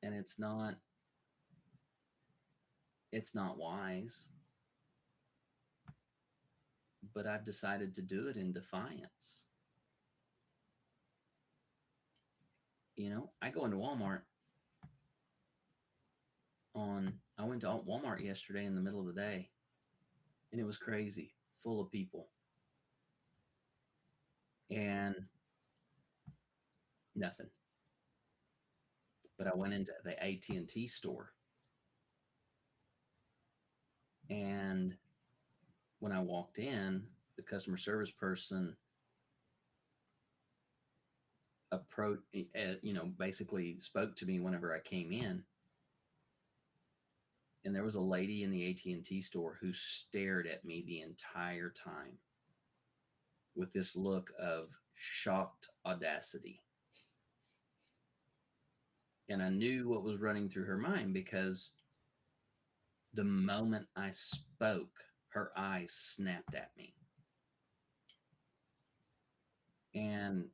And it's not wise. But I've decided to do it in defiance. I go into Walmart I went to Walmart yesterday in the middle of the day, and it was crazy, full of people. And nothing. But I went into the AT&T store, and when I walked in, the customer service person basically spoke to me whenever I came in. And there was a lady in the AT&T store who stared at me the entire time with this look of shocked audacity. And I knew what was running through her mind, because the moment I spoke, her eyes snapped at me. And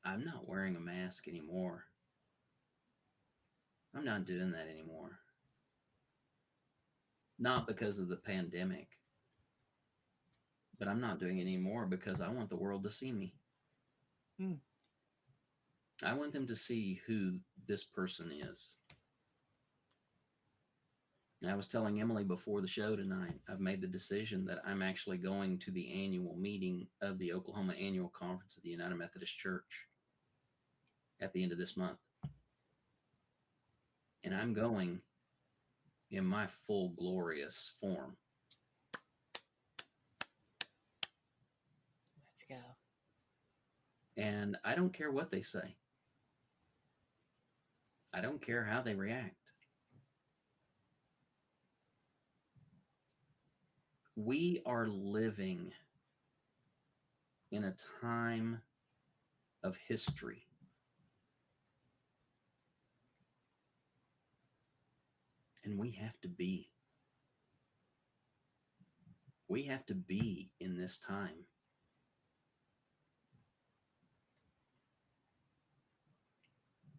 I'm not wearing a mask anymore. I'm not doing that anymore. not because of the pandemic, but I'm not doing it anymore because I want the world to see me. I want them to see who this person is. And I was telling Emily before the show tonight, I've made the decision that I'm actually going to the annual meeting of the Oklahoma Annual Conference of the United Methodist Church at the end of this month. And I'm going in my full glorious form. Let's go. And I don't care what they say. I don't care how they react. We are living in a time of history. And we have to be. We have to be in this time.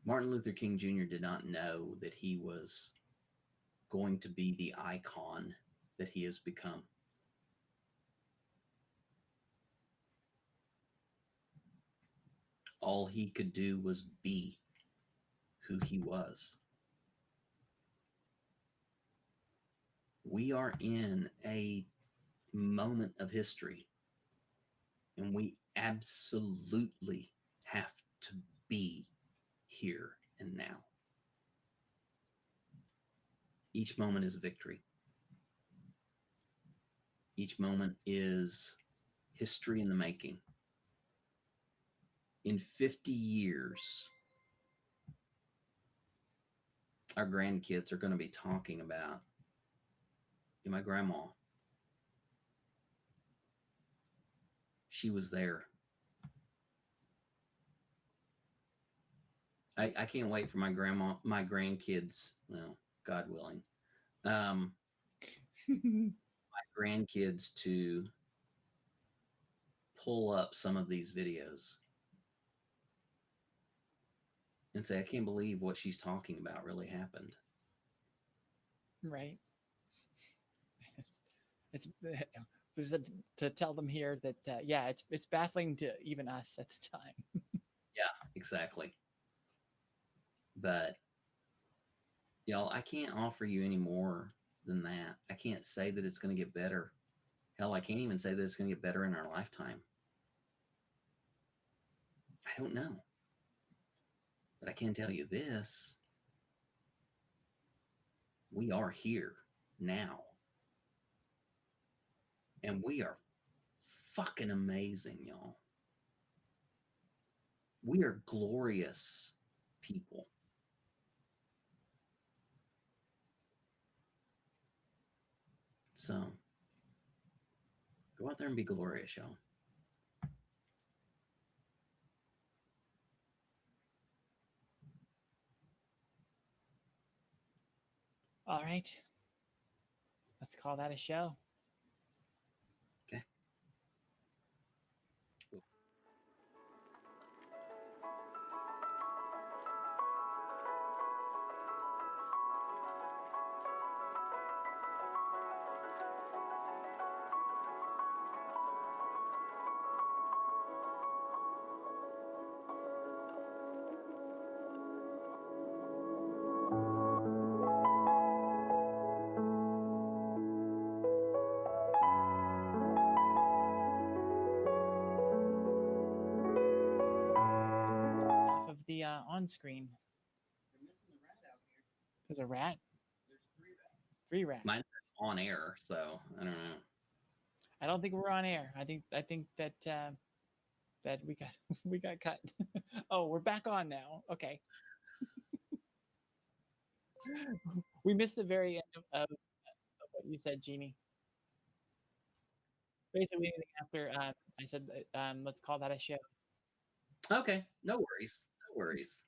Martin Luther King Jr. did not know that he was going to be the icon that he has become. All he could do was be who he was. We are in a moment of history, and we absolutely have to be here and now. Each moment is a victory. Each moment is history in the making. In 50 years, our grandkids are going to be talking about my grandma. She was there. I can't wait for my grandkids, well, God willing, my grandkids to pull up some of these videos and say, I can't believe what she's talking about really happened. Right. It's to tell them here that yeah, it's baffling to even us at the time. Yeah, exactly. But y'all, I can't offer you any more than that. I can't say that it's going to get better. Hell, I can't even say that it's going to get better in our lifetime. I don't know. But I can tell you this. We are here now. And we are fucking amazing, y'all. We are glorious people. So, go out there and be glorious, y'all. All right. Let's call that a show. Okay. Off of the on screen. You're missing the rat out here. There's a rat. There's 3 rats. 3 rats. Mine's on air, so I don't know. I don't think we're on air. I think that that we got cut. Oh, we're back on now. Okay. We missed the very end of what you said, Jeannie. Basically, anything after I said let's call that a show. Okay, no worries. No worries.